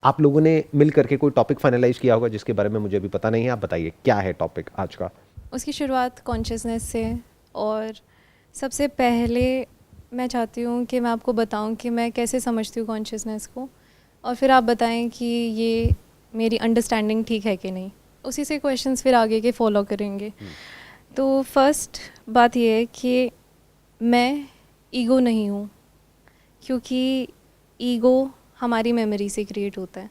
आप लोगों ने मिल करके कोई टॉपिक फाइनलाइज किया होगा जिसके बारे में मुझे अभी पता नहीं है, आप बताइए क्या है टॉपिक आज का। उसकी शुरुआत कॉन्शियसनेस से, और सबसे पहले मैं चाहती हूँ कि मैं आपको बताऊँ कि मैं कैसे समझती हूँ कॉन्शियसनेस को, और फिर आप बताएं कि ये मेरी अंडरस्टैंडिंग ठीक है कि नहीं। उसी से क्वेश्चंस फिर आगे के फॉलो करेंगे। तो फर्स्ट बात ये है कि मैं ईगो नहीं हूँ, क्योंकि ईगो हमारी मेमोरी से क्रिएट होता है।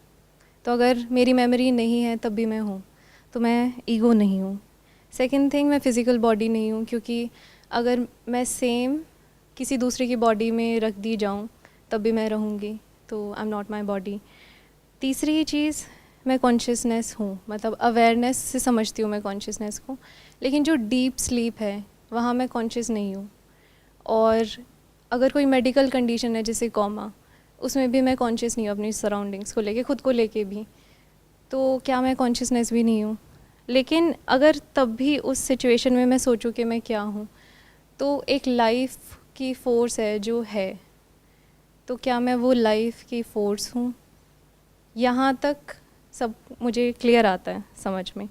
तो अगर मेरी मेमोरी नहीं है तब भी मैं हूँ, तो मैं ईगो नहीं हूँ। सेकंड थिंग, मैं फ़िज़िकल बॉडी नहीं हूँ, क्योंकि अगर मैं सेम किसी दूसरे की बॉडी में रख दी जाऊँ तब भी मैं रहूँगी, तो I am not my body. तीसरी चीज़, मैं कॉन्शियसनेस हूँ, मतलब अवेयरनेस से समझती हूँ मैं कॉन्शियसनेस को, लेकिन जो डीप स्लीप है वहाँ मैं कॉन्शियस नहीं हूँ। और अगर कोई मेडिकल कंडीशन है जैसे कोमा, उसमें भी मैं कॉन्शियस नहीं हूँ अपनी सराउंडिंग्स को लेके, खुद को लेके भी। तो क्या मैं कॉन्शियसनेस भी नहीं हूँ? लेकिन अगर तब भी उस सिचुएशन में मैं सोचूं कि मैं क्या हूँ, तो एक लाइफ की फ़ोर्स है जो है, तो क्या मैं वो लाइफ की फ़ोर्स हूँ? यहाँ तक सब मुझे क्लियर आता है समझ में।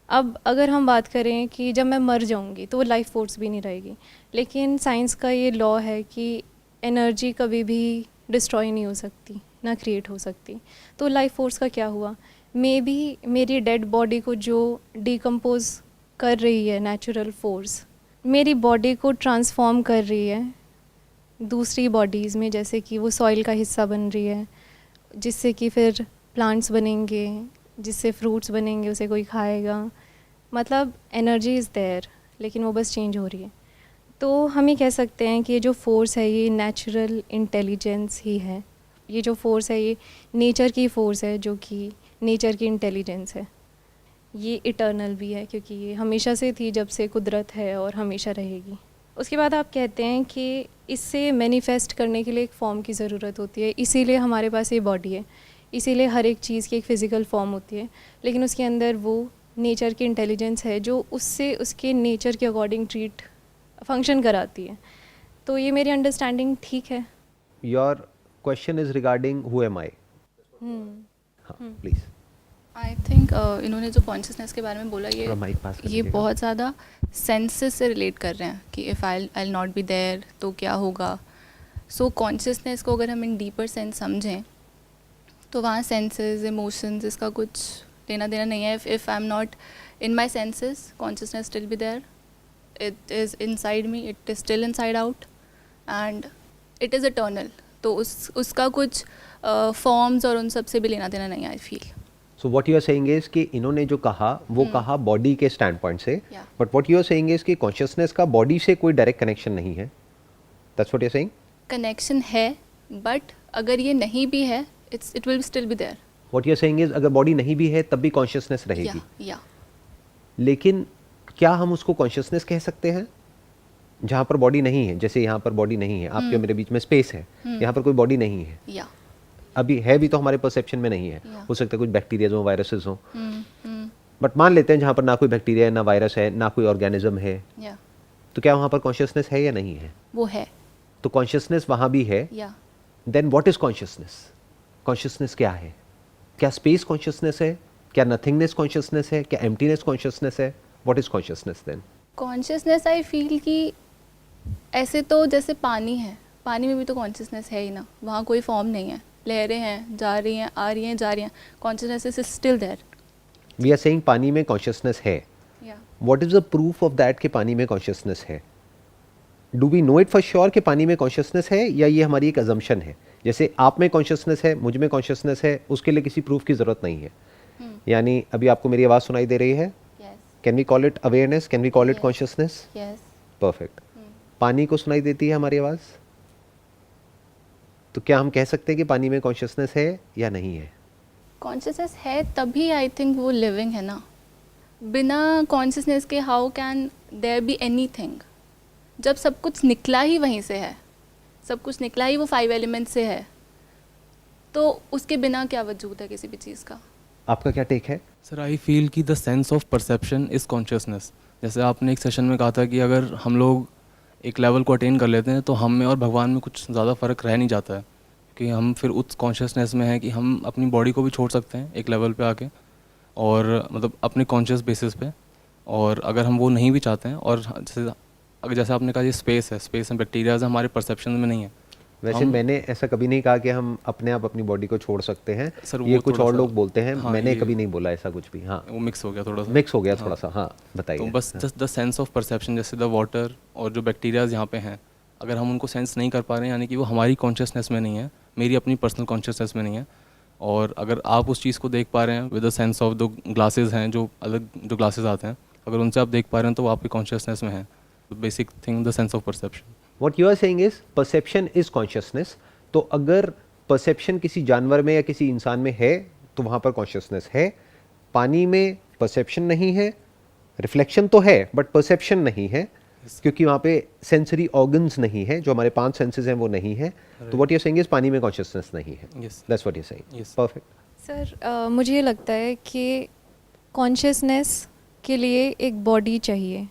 अब अगर हम बात करें कि जब मैं मर जाऊंगी तो वो लाइफ फोर्स भी नहीं रहेगी, लेकिन साइंस का ये लॉ है कि एनर्जी कभी भी डिस्ट्रॉय नहीं हो सकती, ना क्रिएट हो सकती। तो लाइफ फोर्स का क्या हुआ? मे बी मेरी डेड बॉडी को जो डिकम्पोज कर रही है नेचुरल फोर्स, मेरी बॉडी को ट्रांसफॉर्म कर रही है दूसरी बॉडीज़ में, जैसे कि वो सॉइल का हिस्सा बन रही है, जिससे कि फिर प्लांट्स बनेंगे, जिससे फ्रूट्स बनेंगे, उसे कोई खाएगा। मतलब एनर्जी इज़ देयर, लेकिन वो बस चेंज हो रही है। तो हम ये कह सकते हैं कि ये जो फोर्स है ये नेचुरल इंटेलिजेंस ही है। ये जो फोर्स है ये नेचर की फोर्स है, जो कि नेचर की इंटेलिजेंस है। ये इटर्नल भी है, क्योंकि ये हमेशा से थी, जब से कुदरत है, और हमेशा रहेगी। उसके बाद आप कहते हैं कि इससे मैनिफेस्ट करने के लिए एक फॉर्म की ज़रूरत होती है, इसीलिए हमारे पास ये बॉडी है, इसीलिए हर एक चीज़ की एक फ़िज़िकल फॉर्म होती है, लेकिन उसके अंदर वो नेचर की इंटेलिजेंस है जो उससे उसके नेचर के अकॉर्डिंग ट्रीट फंक्शन कराती है। तो ये मेरी अंडरस्टैंडिंग ठीक है। Your question is regarding who am I. हाँ प्लीज। आई थिंक इन्होंने जो कॉन्शियसनेस के बारे में बोला, थोड़ा माइक पास कर ये लीजिएगा। बहुत ज़्यादा सेंसेस से रिलेट कर रहे हैं कि if I not be there तो क्या होगा। सो कॉन्शियसनेस को अगर हम इन डीपर सेंस समझें तो वहाँ सेंसेस, इमोशंस, इसका कुछ लेना देना नहीं है। If I am not in my senses, consciousness still be there, it is inside me, it is still inside out, and it is eternal. तो उसका कुछ फॉर्म्स और उन सब से भी लेना देना नहीं है, I feel. So what you are saying is कि इन्होंने जो कहा वो कहा बॉडी के स्टैंड पॉइंट से, Yeah. But what you are saying is कि कॉन्शियसनेस का बॉडी से कोई डायरेक्ट कनेक्शन नहीं है। That's what you are saying. Connection है, बट अगर ये नहीं भी है, it will still be there. What you are saying is अगर बॉडी नहीं भी है तब भी कॉन्शियसनेस रहेगी। या लेकिन क्या हम उसको कॉन्शियसनेस कह सकते हैं जहाँ पर बॉडी नहीं है? जैसे यहाँ पर बॉडी नहीं है, आपके मेरे बीच में स्पेस है, यहाँ पर कोई बॉडी नहीं है, या अभी है भी तो हमारे परसेप्शन में नहीं है। Yeah. हो सकता है कुछ बैक्टीरिया हो, वायरसेस हो, बट मान लेते हैं जहाँ पर ना कोई बैक्टीरिया है, ना वायरस है, ना कोई ऑर्गेनिज्म है, या तो क्या वहाँ पर कॉन्शियसनेस है या नहीं है? वो है। तो कॉन्शियसनेस वहाँ भी है। या then what is consciousness? Consciousness क्या है? क्या स्पेस कॉन्शियसनेस है? क्या नथिंगनेस कॉन्शियसनेस है? क्या एम्प्टीनेस कॉन्शियसनेस है? What is consciousness then? Consciousness I feel कि ऐसे तो जैसे पानी है, पानी में भी तो कॉन्शियसनेस है ही ना, वहाँ कोई फॉर्म नहीं है, लहरें हैं, जा रही हैं, आ रही हैं, जा रही हैं, consciousness is still there. We are saying पानी में कॉन्शियसनेस है। या what is the proof of that कि पानी में कॉन्शियसनेस है? Do we know it for sure कि पानी में कॉन्शियसनेस है, या ये हमारी एक अजम्पशन है? जैसे आप में कॉन्शियसनेस है, मुझ में कॉन्शियसनेस है, उसके लिए किसी प्रूफ की ज़रूरत नहीं है। यानी अभी आपको मेरी आवाज़ सुनाई दे रही है, yes can we call it awareness, can we call it Yes. Consciousness? Yes. Perfect. पानी को सुनाई देती है हमारी आवाज़, तो क्या हम कह सकते हैं कि पानी में कॉन्शियसनेस है या नहीं है? कॉन्शियसनेस है तभी आई थिंक वो लिविंग है ना। बिना कॉन्शियसनेस के how can there be anything? जब सब कुछ निकला ही वहीं से है, सब कुछ निकला ही वो 5 एलिमेंट से है, तो उसके बिना क्या वजूद है किसी भी चीज़ का? आपका क्या टेक है? सर आई फील कि the sense of perception is consciousness. जैसे आपने एक सेशन में कहा था कि अगर हम लोग एक लेवल को अटेन कर लेते हैं तो हम में और भगवान में कुछ ज़्यादा फ़र्क रह नहीं जाता है, कि हम फिर उस कॉन्शियसनेस में हैं कि हम अपनी बॉडी को भी छोड़ सकते हैं एक लेवल पे आके, और मतलब अपने कॉन्शियस बेसिस पे। और अगर हम वो नहीं भी चाहते हैं, और जैसे आपने कहा ये स्पेस में बैक्टीरियाज हमारे परसेप्शन में नहीं है। वैसे मैंने ऐसा कभी नहीं कहा कि हम अपने आप अपनी बॉडी को छोड़ सकते हैं, सर, ये वो कुछ थोड़ा और सा- लोग बोलते हैं, हाँ, मैंने ये- कभी नहीं बोला ऐसा कुछ भी। हाँ, वो मिक्स हो गया थोड़ा सा। मिक्स हो गया हाँ। थोड़ा सा। हाँ, तो बताइए। बस just the sense of perception, जैसे द वाटर और जो बैक्टीरियाज यहाँ पे हैं, अगर हम उनको सेंस नहीं कर पा रहे हैं, यानी कि वो हमारी कॉन्शियसनेस में नहीं है, मेरी अपनी पर्सनल कॉन्शियसनेस में नहीं है। और अगर आप उस चीज़ को देख पा रहे हैं with the sense of the glasses हैं, जो अलग जो ग्लासेस आते हैं, अगर उनसे आप देख पा रहे हैं तो वो आपकी कॉन्शियसनेस में है। Basic thing the sense of perception. What you are saying is perception is consciousness. तो अगर परसेप्शन किसी जानवर में या किसी इंसान में है तो वहाँ पर कॉन्शियसनेस है। पानी में परसेप्शन नहीं है, रिफ्लेक्शन तो है बट परसेप्शन नहीं है, क्योंकि वहाँ पे सेंसरी ऑर्गन्स नहीं है, जो हमारे 5 सेंसेस हैं वो नहीं है। तो what you are saying is पानी में कॉन्शियसनेस नहीं है। Yes. That's what you are saying. Yes. Perfect. Sir मुझे ये लगता है कि कॉन्शियसनेस के लिए एक बॉडी चाहिए,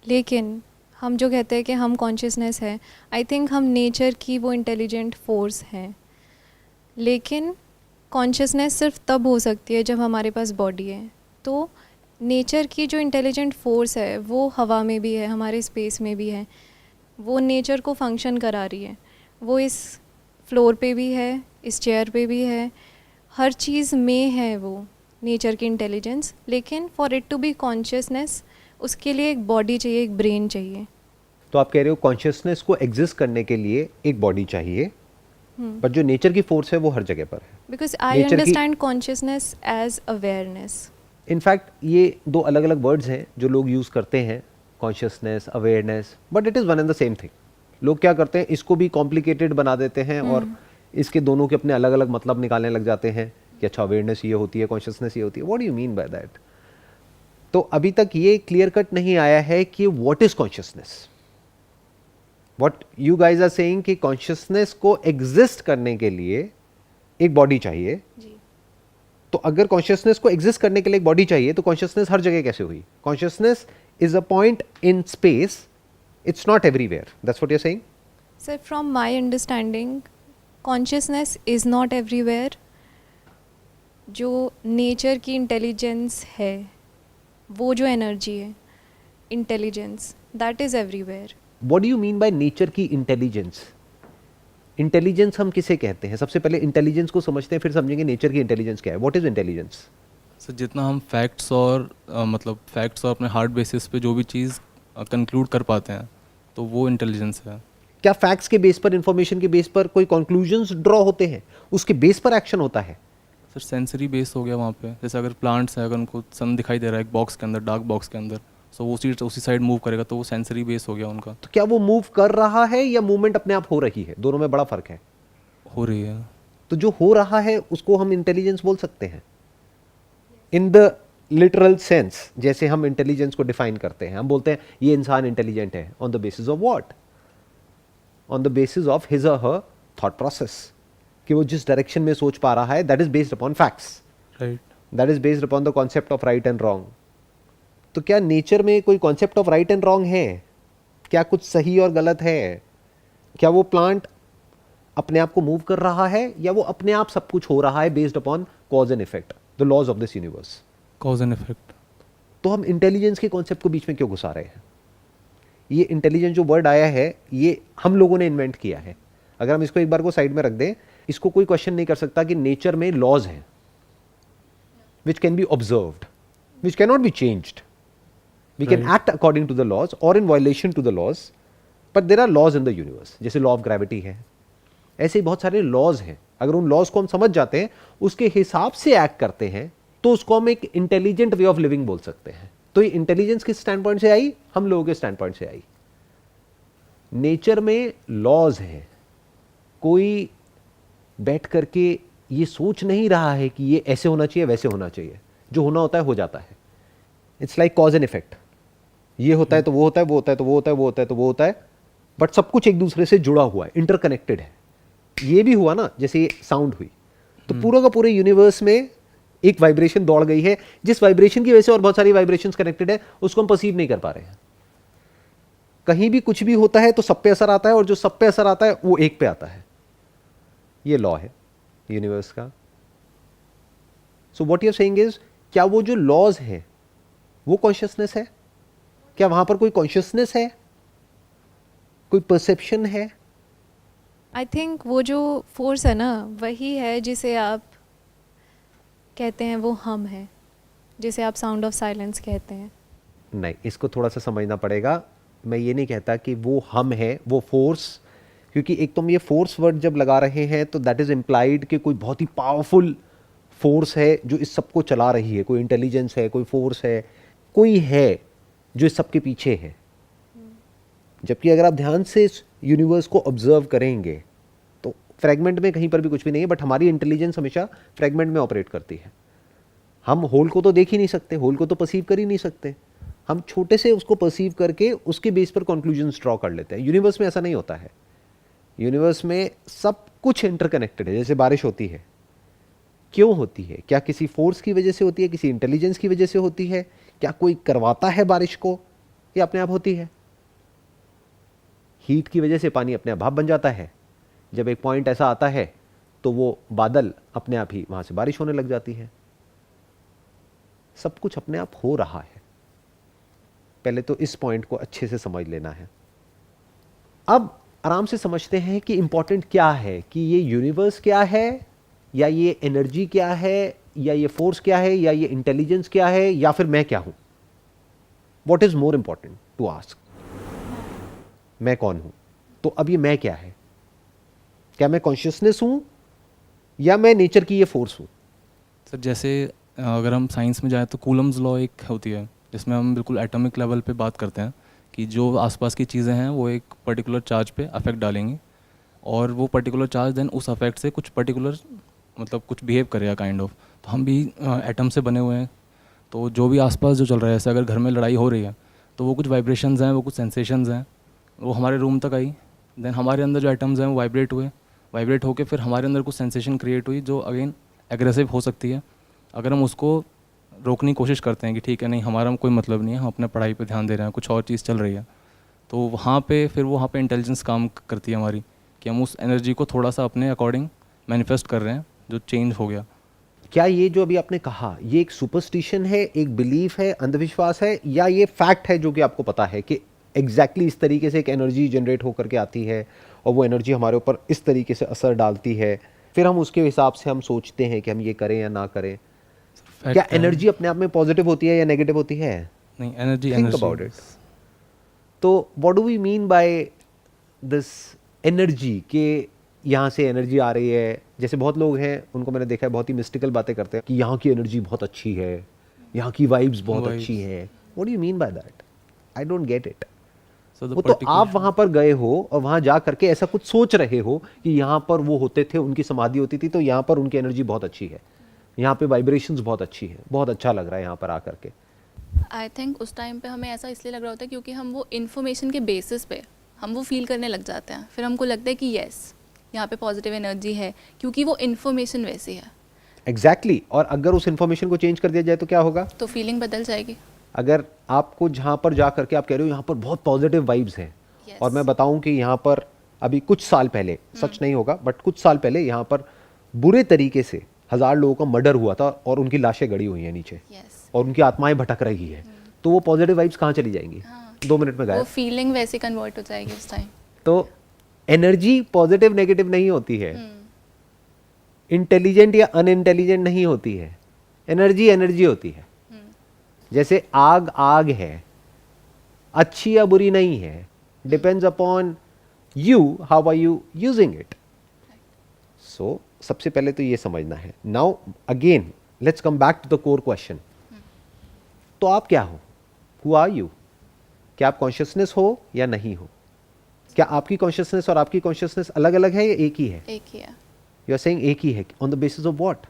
लेकिन हम जो कहते हैं कि हम कॉन्शियसनेस है, आई थिंक हम नेचर की वो इंटेलिजेंट फोर्स हैं। लेकिन कॉन्शियसनेस सिर्फ तब हो सकती है जब हमारे पास बॉडी है। तो नेचर की जो इंटेलिजेंट फोर्स है वो हवा में भी है, हमारे स्पेस में भी है, वो नेचर को फंक्शन करा रही है। वो इस फ्लोर पे भी है, इस चेयर पे भी है, हर चीज़ में है वो नेचर की इंटेलिजेंस। लेकिन for it to be consciousness उसके लिए एक बॉडी चाहिए, एक ब्रेन चाहिए। तो आप कह रहे हो कॉन्शियसनेस को एग्जिस्ट करने के लिए एक बॉडी चाहिए, बट जो नेचर की फोर्स है वो हर जगह पर है। बिकॉज आई Nature की- understand consciousness as awareness. In fact ये 2 अलग अलग वर्ड्स हैं जो लोग यूज़ करते हैं, consciousness, awareness, but it is one and the same thing. लोग क्या करते हैं, इसको भी कॉम्प्लिकेटेड बना देते हैं और इसके दोनों के अपने अलग अलग मतलब निकालने लग जाते हैं कि अच्छा अवेयरनेस ये होती है, कॉन्शियसनेस ये होती है। What do you mean by that? तो अभी तक ये क्लियर कट नहीं आया है कि what is consciousness. What you guys are saying कि कॉन्शियसनेस को एग्जिस्ट करने के लिए एक बॉडी चाहिए। जी। तो अगर कॉन्शियसनेस को एग्जिस्ट करने के लिए एक बॉडी चाहिए तो कॉन्शियसनेस हर जगह कैसे हुई? Consciousness is a point in space, it's not everywhere. That's what you are saying? Sir from my understanding consciousness is not everywhere. जो नेचर की इंटेलिजेंस है, वो जो एनर्जी है, intelligence, that is everywhere. What do you mean by nature की intelligence? Intelligence हम किसे कहते हैं? सबसे पहले इंटेलिजेंस को समझते हैं, फिर समझेंगे नेचर की इंटेलिजेंस क्या है। What is intelligence? सर जितना हम फैक्ट्स और मतलब फैक्ट्स और अपने हार्ड बेसिस पे जो भी चीज़ कंक्लूड कर पाते हैं, तो वो इंटेलिजेंस है। क्या फैक्ट्स के बेस पर, इंफॉर्मेशन के बेस पर कोई कंक्लूजन्स ड्रॉ होते हैं, उसके बेस पर एक्शन होता है? सर सेंसरी बेस हो गया वहाँ पे। जैसे अगर प्लांट्स है, अगर उनको सन दिखाई दे रहा है एक बॉक्स के अंदर, डार्क बॉक्स के अंदर, सो वो उसी साइड मूव करेगा, तो वो सेंसरी बेस हो गया उनका। तो क्या वो मूव कर रहा है या मूवमेंट अपने आप हो रही है? दोनों में बड़ा फर्क है। हो रही है। तो जो हो रहा है उसको हम इंटेलिजेंस बोल सकते हैं इन द लिटरल सेंस। जैसे हम इंटेलिजेंस को डिफाइन करते हैं, हम बोलते हैं ये इंसान इंटेलिजेंट है on the basis of what? On the basis of his और हर थॉट प्रोसेस, कि वो जिस डायरेक्शन में सोच पा रहा है, that is based upon facts, right. That is based upon the concept of right and wrong. तो क्या नेचर में कोई concept of right and wrong है? क्या कुछ सही और गलत है? क्या वो प्लांट अपने आप को मूव कर रहा है या वो अपने आप सब कुछ हो रहा है based upon cause and effect, the laws of this universe? Cause and effect. तो हम इंटेलिजेंस के कॉन्सेप्ट को बीच में क्यों घुसा रहे हैं? ये इंटेलिजेंस जो वर्ड आया है ये हम लोगों ने इन्वेंट किया है। अगर हम इसको एक बार को साइड में रख दें, इसको कोई क्वेश्चन नहीं कर सकता कि नेचर में लॉज हैं which can be observed, which can not be changed. We can Right. Act according to the laws और in violation to the laws, but there are laws in the universe. जैसे law of gravity है, ऐसे ही बहुत सारे laws हैं। अगर उन laws को हम समझ जाते हैं, उसके हिसाब से एक्ट करते हैं, तो उसको हम एक इंटेलिजेंट वे ऑफ लिविंग बोल सकते हैं। तो ये इंटेलिजेंस किस स्टैंड पॉइंट से आई? हम लोगों के स्टैंड पॉइंट से आई। नेचर में लॉज हैं, कोई बैठ करके ये सोच नहीं रहा है कि ये ऐसे होना चाहिए, वैसे होना चाहिए। जो होना होता है हो जाता है। It's like cause and effect. ये होता है तो वो होता है, वो होता है तो वो होता है, वो होता है तो वो होता है, बट सब कुछ एक दूसरे से जुड़ा हुआ है, इंटरकनेक्टेड है। ये भी हुआ ना, जैसे ये साउंड हुई, तो पूरा का पूरे यूनिवर्स में एक वाइब्रेशन दौड़ गई है, जिस वाइब्रेशन की वजह से और बहुत सारी वाइब्रेशंस कनेक्टेड है, उसको हम परसीव नहीं कर पा रहे हैं। कहीं भी कुछ भी होता है तो सब पे असर आता है, और जो सब पे असर आता है वो एक पे आता है। ये लॉ है यूनिवर्स का। So what you are saying is, क्या वो जो लॉज हैं वो कॉन्शियसनेस है? क्या वहां पर कोई कॉन्शियसनेस है, कोई परसेप्शन है? आई थिंक वो जो फोर्स है ना वही है जिसे आप कहते हैं वो हम है, जिसे आप साउंड ऑफ साइलेंस कहते हैं। नहीं, इसको थोड़ा सा समझना पड़ेगा। मैं ये नहीं कहता कि वो हम है, वो फोर्स, क्योंकि एक तुम ये फोर्स वर्ड जब लगा रहे हैं तो दैट इज इम्प्लाइड कि कोई बहुत ही पावरफुल फोर्स है जो इस सबको चला रही है, कोई इंटेलिजेंस है, कोई फोर्स है, कोई है जो इस सबके पीछे है। जबकि अगर आप ध्यान से इस यूनिवर्स को ऑब्जर्व करेंगे तो फ्रैगमेंट में कहीं पर भी कुछ भी नहीं है, बट हमारी इंटेलिजेंस हमेशा फ्रैगमेंट में ऑपरेट करती है। हम होल को तो देख ही नहीं सकते, होल को तो परसीव कर ही नहीं सकते, हम छोटे से उसको परसीव करके उसके बेस पर कंक्लूजन्स ड्रॉ कर लेते हैं। यूनिवर्स में ऐसा नहीं होता है। यूनिवर्स में सब कुछ इंटरकनेक्टेड है। जैसे बारिश होती है, क्यों होती है? क्या किसी फोर्स की वजह से होती है, किसी इंटेलिजेंस की वजह से होती है? क्या कोई करवाता है बारिश को, या अपने आप होती है? हीट की वजह से पानी अपने आप भाप बन जाता है। जब एक पॉइंट ऐसा आता है तो वो बादल अपने आप ही वहां से बारिश होने लग जाती है। सब कुछ अपने आप हो रहा है। पहले तो इस पॉइंट को अच्छे से समझ लेना है। अब आराम से समझते हैं कि इंपॉर्टेंट क्या है, कि ये यूनिवर्स क्या है, या ये एनर्जी क्या है, या ये फोर्स क्या है, या ये इंटेलिजेंस क्या है, या फिर मैं क्या हूं। What is more important to ask? मैं कौन हूं? तो अब ये मैं क्या है? क्या मैं कॉन्शियसनेस हूं, या मैं नेचर की ये फोर्स हूं? सर जैसे अगर हम साइंस में जाएँ तो कूलम्स लॉ एक होती है जिसमें हम बिल्कुल एटॉमिक लेवल पे बात करते हैं कि जो आसपास की चीज़ें हैं वो एक पर्टिकुलर चार्ज पे अफेक्ट डालेंगी और वो पर्टिकुलर चार्ज देन उस अफेक्ट से कुछ पर्टिकुलर मतलब कुछ बिहेव करेगा काइंड ऑफ। तो हम भी एटम से बने हुए हैं, तो जो भी आसपास जो चल रहा है, जैसे अगर घर में लड़ाई हो रही है तो वो कुछ वाइब्रेशंस हैं, वो कुछ सेंसेशंस हैं, वो हमारे रूम तक आई, देन हमारे अंदर जो एटम्स हैं वो वाइब्रेट होके फिर हमारे अंदर कुछ सेंसेशन क्रिएट हुई जो अगेन एग्रेसिव हो सकती है। अगर हम उसको रोकने की कोशिश करते हैं कि ठीक है नहीं हमारा कोई मतलब नहीं है, हम अपने पढ़ाई पे ध्यान दे रहे हैं, कुछ और चीज़ चल रही है, तो वहाँ पे फिर वहाँ पे इंटेलिजेंस काम करती है हमारी कि हम उस एनर्जी को थोड़ा सा अपने अकॉर्डिंग मैनिफेस्ट कर रहे हैं जो चेंज हो गया। क्या ये जो अभी आपने कहा ये एक सुपरस्टिशन है, एक बिलीफ है, अंधविश्वास है, या ये फैक्ट है जो कि आपको पता है कि एग्जैक्टली इस तरीके से एक एनर्जी जनरेट होकर के आती है और वो एनर्जी हमारे ऊपर इस तरीके से असर डालती है, फिर हम उसके हिसाब से हम सोचते हैं कि हम ये करें या ना करें? क्या एनर्जी अपने आप में पॉजिटिव होती है या नेगेटिव होती है? नहीं, एनर्जी थिंक अबाउट इट। तो what do we mean by this energy, के यहाँ से एनर्जी आ रही है? जैसे बहुत लोग हैं उनको मैंने देखा है बहुत ही मिस्टिकल बातें करते हैं कि यहाँ की एनर्जी बहुत अच्छी है, यहाँ की वाइब्स बहुत अच्छी हैं। What do you mean by that? I don't get it. वो तो आप वहां पर गए हो और वहां जा करके ऐसा कुछ सोच रहे हो कि यहाँ पर वो होते थे, उनकी समाधि होती थी, तो यहाँ पर उनकी एनर्जी बहुत अच्छी है, यहाँ पे वाइब्रेशंस बहुत अच्छी है, बहुत अच्छा लग रहा है यहाँ पर आकर के। आई थिंक उस टाइम पे हमें ऐसा इसलिए लग रहा होता है क्योंकि हम वो इन्फॉर्मेशन के बेसिस पे हम वो फील करने लग जाते हैं, फिर हमको लगता है कि येस यहाँ पे पॉजिटिव एनर्जी है क्योंकि वो इन्फॉर्मेशन वैसी है। एग्जैक्टली। और अगर उस इन्फॉर्मेशन को चेंज कर दिया जाए तो क्या होगा? तो फीलिंग बदल जाएगी। अगर आपको जहाँ पर जा करके आप कह रहे हो यहाँ पर बहुत पॉजिटिव वाइब्स हैं, Yes. और मैं बताऊं कि यहाँ पर अभी कुछ साल पहले, सच नहीं होगा बट कुछ साल पहले यहाँ पर बुरे तरीके से 1000 लोगों का मर्डर हुआ था और उनकी लाशें गड़ी हुई हैं नीचे, Yes. और उनकी आत्माएं भटक रही है, तो वो पॉजिटिव वाइब्स कहाँ चली जाएंगी? 2 मिनट में वो गायब। फीलिंग वैसे कन्वर्ट हो जाएगी उस टाइम। तो एनर्जी पॉजिटिव नेगेटिव नहीं होती है, इंटेलिजेंट या अनइंटेलिजेंट नहीं होती है, एनर्जी एनर्जी होती है। जैसे आग आग है, अच्छी या बुरी नहीं है, depends upon you, how are you using it. So सबसे पहले तो ये समझना है। Now again let's come back to the core question. तो आप क्या हो? Who are you? क्या आप कॉन्शियसनेस हो या नहीं हो? क्या आपकी कॉन्शियसनेस और आपकी कॉन्शियसनेस अलग अलग है या एक ही है? एक ही है। यू आर सेइंग एक ही है। On the basis of what?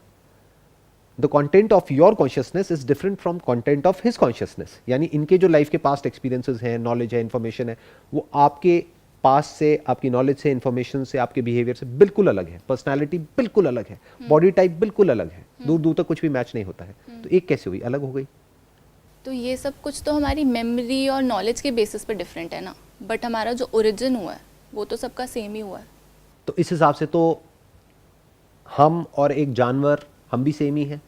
The content of your consciousness is different from content of his consciousness. यानी इनके जो लाइफ के पास्ट एक्सपीरियंसेस हैं, नॉलेज है, इंफॉर्मेशन है, वो आपके पास से, आपकी नॉलेज से, इंफॉर्मेशन से, आपके बिहेवियर से बिल्कुल अलग है। पर्सनालिटी बिल्कुल अलग है, बॉडी टाइप बिल्कुल अलग है, दूर दूर तक कुछ भी मैच नहीं होता है। तो एक कैसे हुई? अलग हो गई। तो ये सब कुछ तो हमारी मेमोरी और नॉलेज के बेसिस पे डिफरेंट है ना, बट हमारा जो ओरिजिन हुआ है वो तो सबका सेम ही हुआ है। तो इस हिसाब से तो हम और एक जानवर, हम भी सेम ही हैं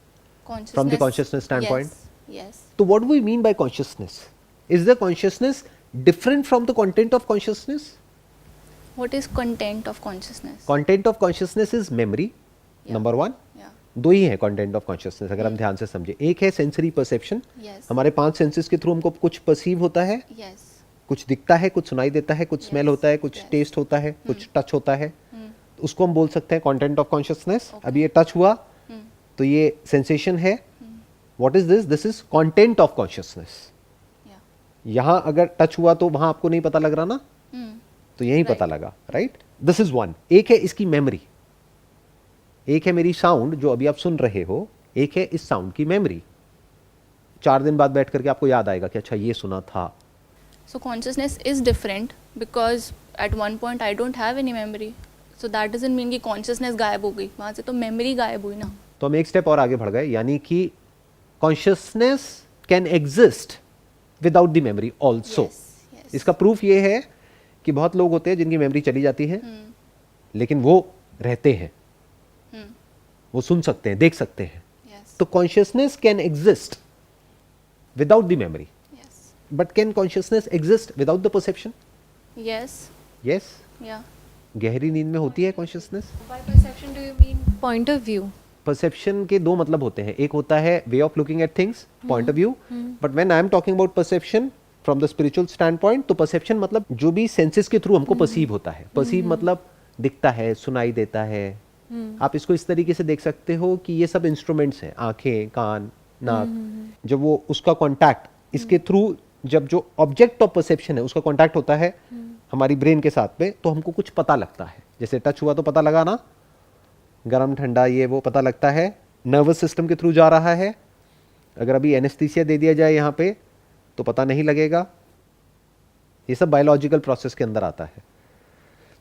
from the consciousness standpoint? Yes. तो what do we mean by consciousness? Is the consciousness different from the content of consciousness? What is content of consciousness? Content of consciousness is memory, Yeah. number one. Yeah. दो ही है content of consciousness अगर हम ध्यान से समझे. एक है sensory perception. Yes. हमारे 5 senses के थ्रू हमको कुछ perceive होता है, Yes. कुछ दिखता है, कुछ सुनाई देता है, कुछ स्मेल Yes. होता है, कुछ Yes. टेस्ट होता है, कुछ टच होता है. Hmm. उसको हम बोल सकते हैं कंटेंट ऑफ कॉन्शियसनेस. Okay. अभी ये टच हुआ Hmm. तो ये सेंसेशन है. What is this? This is content of consciousness. Yeah. यहां अगर टच हुआ तो वहां आपको नहीं पता लग रहा ना, Hmm. तो यहीं Right. पता लगा. Right, this is one. एक है इसकी मेमोरी, एक है मेरी साउंड जो अभी आप सुन रहे हो, एक है इस साउंड की मेमोरी. 4 दिन बाद बैठ करके आपको याद आएगा कि अच्छा ये सुना था. So consciousness is different because at one point I don't have any memory. So that doesn't mean कि consciousness गायब हो गई, वहाँ से तो memory गायब हुई ना. तो हम एक स्टेप और आगे बढ़ गए, यानी कि consciousness can exist without the memory also. Yes, yes. इसका प्रूफ ये है कि बहुत लोग होते हैं जिनकी मेमोरी चली जाती है, लेकिन वो रहते हैं, Hmm. वो सुन सकते हैं, देख सकते हैं. Yes. तो consciousness can exist without the memory, Yes. But can consciousness exist without the perception? Yes. Yes. Yeah. गहरी नींद में होती है consciousness. By perception do you mean point of view? Perception के दो मतलब होते हैं. एक होता है way of looking at things, point of view. But when I am talking about perception from the spiritual stand point, तो परसेप्शन मतलब जो भी सेंसेस के थ्रू हमको परसीव होता है. परसीव मतलब दिखता है, सुनाई देता है. आप इसको इस तरीके से देख सकते हो कि ये सब इंस्ट्रूमेंट्स हैं, आंखें, कान, नाक. जब वो उसका कांटेक्ट इसके थ्रू, जब जो ऑब्जेक्ट ऑफ परसेप्शन है उसका कांटेक्ट होता है हमारी ब्रेन के साथ में, तो हमको कुछ पता लगता है. जैसे टच हुआ तो पता लगा ना, गरम ठंडा ये वो पता लगता है. नर्वस सिस्टम के थ्रू जा रहा है. अगर अभी एनेस्थीसिया दे दिया जाए यहाँ पे तो पता नहीं लगेगा. ये सब बायोलॉजिकल प्रोसेस के अंदर आता है.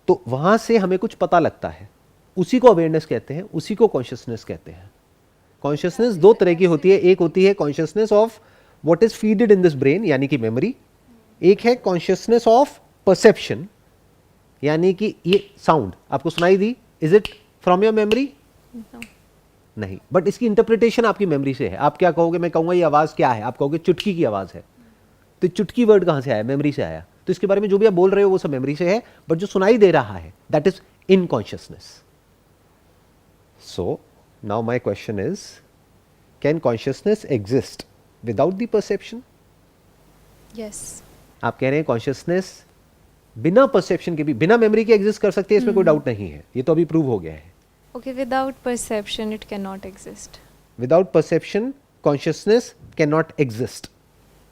तो वहां से हमें कुछ पता लगता है, उसी को अवेयरनेस कहते हैं, उसी को कॉन्शियसनेस कहते हैं. कॉन्शियसनेस दो तरह की होती है. एक होती है consciousness of what is feeded in this brain, यानी कि मेमोरी. एक है कॉन्शियसनेस ऑफ परसेप्शन, यानी कि ये साउंड आपको सुनाई दी, is it from your memory? No. नहीं, बट इसकी इंटरप्रिटेशन आपकी मेमोरी से है. आप क्या कहोगे? मैं कहूंगा ये आवाज क्या है, आप कहोगे चुटकी की आवाज है. तो चुटकी वर्ड कहां से आया? मेमोरी से आया. तो इसके बारे में जो भी आप बोल रहे हो वो सब मेमोरी से है, बट जो सुनाई दे रहा है that is in consciousness. So now my question is, can consciousness exist without the perception? Yes. आप कह रहे हैं कॉन्शियसनेस बिना परसेप्शन के भी, बिना मेमोरी के एग्जिस्ट कर सकती है, इसमें कोई डाउट नहीं है. ये तो अभी प्रूव हो गया है. Okay, without perception it cannot exist. Without perception, consciousness cannot exist.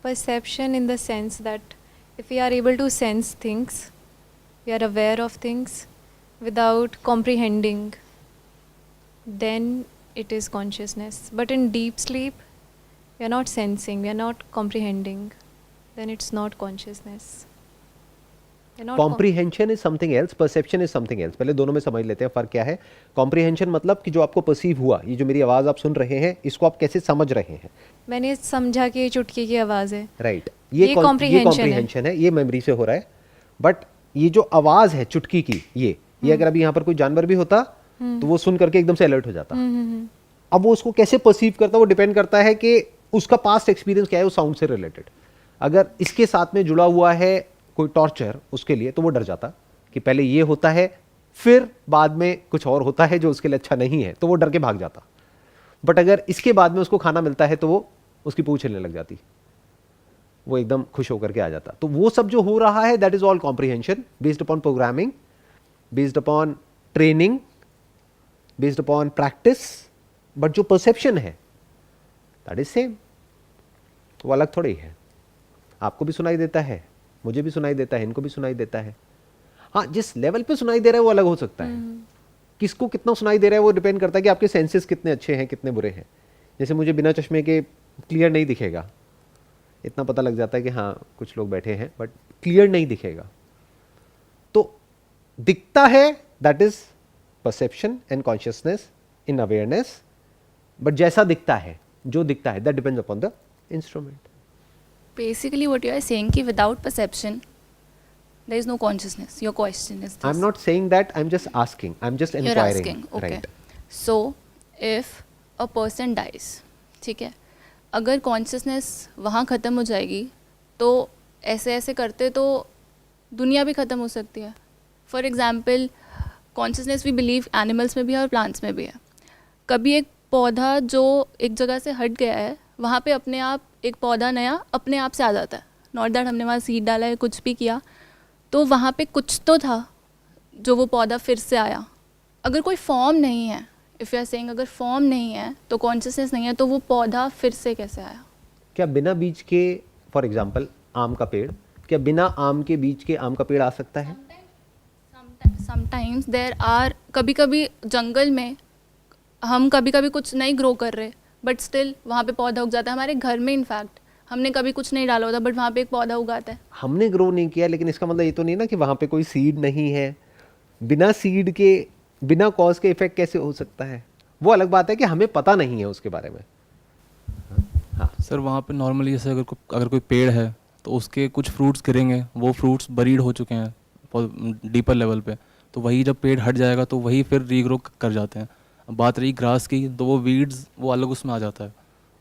Perception in the sense that if we are able to sense things, we are aware of things without comprehending, then it is consciousness. But in deep sleep, we are not sensing, we are not comprehending, then it's not consciousness. We are not Comprehension is something else, perception is something else. पहले दोनों में समझ लेते हैं फर्क क्या है. Comprehension मतलब कि जो आपको perceive हुआ, ये जो मेरी आवाज आप सुन रहे हैं, इसको आप कैसे समझ रहे हैं. मैंने समझा कि ये चुटकी की आवाज़ है. राइट. ये comprehension है, ये मेमोरी से हो रहा है. बट ये जो आवाज है चुटकी की, ये अगर अभी यहाँ पर कोई जानवर भी होता तो वो सुन करके एकदम से अलर्ट हो जाता. अब वो उसको कैसे परसीव करता है वो डिपेंड करता है कि उसका पास्ट एक्सपीरियंस क्या है उस साउंड से रिलेटेड. अगर इसके साथ में जुड़ा हुआ है कोई टॉर्चर उसके लिए, तो वो डर जाता कि पहले ये होता है फिर बाद में कुछ और होता है जो उसके लिए अच्छा नहीं है, तो वो डर के भाग जाता. बट अगर इसके बाद में उसको खाना मिलता है तो वो उसकी पूंछ हिलने लग जाती, वो एकदम खुश होकर के आ जाता. तो वो सब जो हो रहा है that is all comprehension based upon programming, based upon training, based upon practice. But जो परसेप्शन है दैट इज सेम, वो अलग थोड़ी है. आपको भी सुनाई देता है, मुझे भी सुनाई देता है, इनको भी सुनाई देता है. हाँ, जिस लेवल पे सुनाई दे रहा है वो अलग हो सकता है. किसको कितना सुनाई दे रहा है वो डिपेंड करता है कि आपके सेंसेस कितने अच्छे हैं, कितने बुरे हैं. जैसे मुझे बिना चश्मे के क्लियर नहीं दिखेगा, इतना पता लग जाता है कि हाँ कुछ लोग बैठे हैं, बट क्लियर नहीं दिखेगा. तो दिखता है that is perception and consciousness in awareness. But जैसा दिखता है, जो दिखता है, that depends upon the instrument. Basically, what you are saying कि without perception, there is no consciousness. Your question is this. I'm not saying that, I'm just asking, I'm just You're inquiring. asking, okay. Right. So if a person dies, ठीक है, अगर consciousness वहाँ ख़त्म हो जाएगी तो ऐसे ऐसे करते तो दुनिया भी ख़त्म हो सकती है. For example consciousness we believe animals में भी है और प्लांट्स में भी है. कभी एक पौधा जो एक जगह से हट गया है वहाँ पे अपने आप एक पौधा नया अपने आप से आ जाता है. नॉट दैट हमने वहाँ सीड डाला है कुछ भी किया, तो वहाँ पे कुछ तो था जो वो पौधा फिर से आया. अगर कोई फॉर्म नहीं है, इफ़ यू आर सेइंग अगर फॉर्म नहीं है तो कॉन्शियसनेस नहीं है, तो वो पौधा फिर से कैसे आया? क्या बिना बीज के, फॉर एग्जाम्पल आम का पेड़, क्या बिना आम के बीज के आम का पेड़ आ सकता है? समटाइम्स देर आर, कभी कभी जंगल में हम कभी कभी कुछ नहीं ग्रो कर रहे बट स्टिल वहाँ पे पौधा उग जाता है. हमारे घर में इनफैक्ट हमने कभी कुछ नहीं डाला होता बट वहाँ पे एक पौधा उगाता है. हमने ग्रो नहीं किया, लेकिन इसका मतलब ये तो नहीं ना कि वहाँ पे कोई सीड नहीं है. बिना सीड के, बिना कॉज के इफेक्ट कैसे हो सकता है? वो अलग बात है कि हमें पता नहीं है उसके बारे में. सर वहाँ पे नॉर्मली जैसे अगर कोई पेड़ है तो उसके कुछ फ्रूट्स गिरेंगे, वो फ्रूट्स बरीड हो चुके हैं डीपर लेवल पे, तो वही जब पेड़ हट जाएगा तो वही फिर रीग्रो कर जाते हैं. अब बात रही ग्रास की, तो वो वीड्स वो अलग उसमें आ जाता है,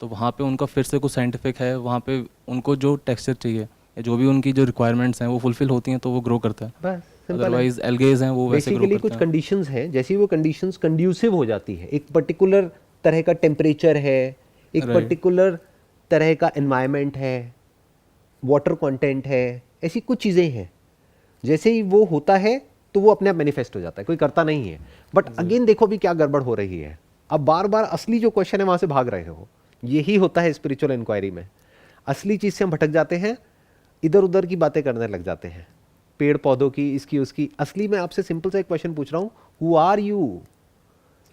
तो वहाँ पे उनका फिर से कुछ साइंटिफिक है, वहाँ पे उनको जो टेक्सचर चाहिए या जो भी उनकी जो रिक्वायरमेंट्स हैं वो फुलफिल होती हैं तो वो ग्रो करता है. बस सिंपल है. अदरवाइज एल्गेज हैं वो वैसे ग्रो बेसिकली करते कुछ हैं. कंडीशंस हैं, जैसी वो कंडीशंस कंड्यूसिव हो जाती है, एक पर्टिकुलर तरह का टेम्परेचर है, एक Right. पर्टिकुलर तरह का एनवायरनमेंट है, वाटर कंटेंट है, ऐसी कुछ चीज़ें हैं, जैसे ही वो होता है तो वो अपने आप मैनिफेस्ट हो जाता है, कोई करता नहीं है. बट अगेन देखो भी क्या गड़बड़ हो रही है. अब बार बार असली जो क्वेश्चन है वहाँ से भाग रहे हो. यही होता है स्पिरिचुअल इंक्वायरी में. असली चीज़ से हम भटक जाते हैं, इधर उधर की बातें करने लग जाते हैं, पेड़ पौधों की, इसकी उसकी. असली मैं आपसे सिंपल सा एक क्वेश्चन पूछ रहा हूँ, हु आर यू?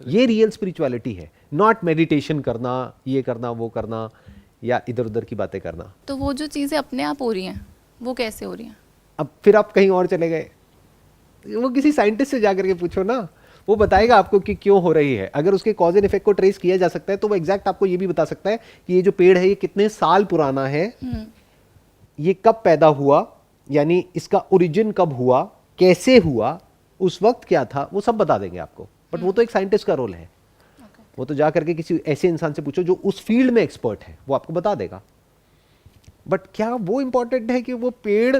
ये रियल स्पिरिचुअलिटी है, नॉट मेडिटेशन करना, ये करना, वो करना, या इधर उधर की बातें करना. तो वो जो चीज़ें अपने आप हो रही हैं वो कैसे हो रही हैं? अब फिर आप कहीं और चले गए, वो किसी साइंटिस्ट से जाकर के पूछो ना, वो बताएगा आपको कि क्यों हो रही है. अगर उसके कॉज एंड इफेक्ट को ट्रेस किया जा सकता है तो वो एग्जैक्ट आपको ये भी बता सकता है कि ये जो पेड़ है ये कितने साल पुराना है, ये कब पैदा हुआ, यानी इसका ओरिजिन कब हुआ, कैसे हुआ, उस वक्त क्या था, वो सब बता देंगे आपको. बट वो तो एक साइंटिस्ट का रोल है. वो तो जा करके किसी ऐसे इंसान से पूछो जो उस फील्ड में एक्सपर्ट है, वो आपको बता देगा. बट क्या वो इंपॉर्टेंट है कि वो पेड़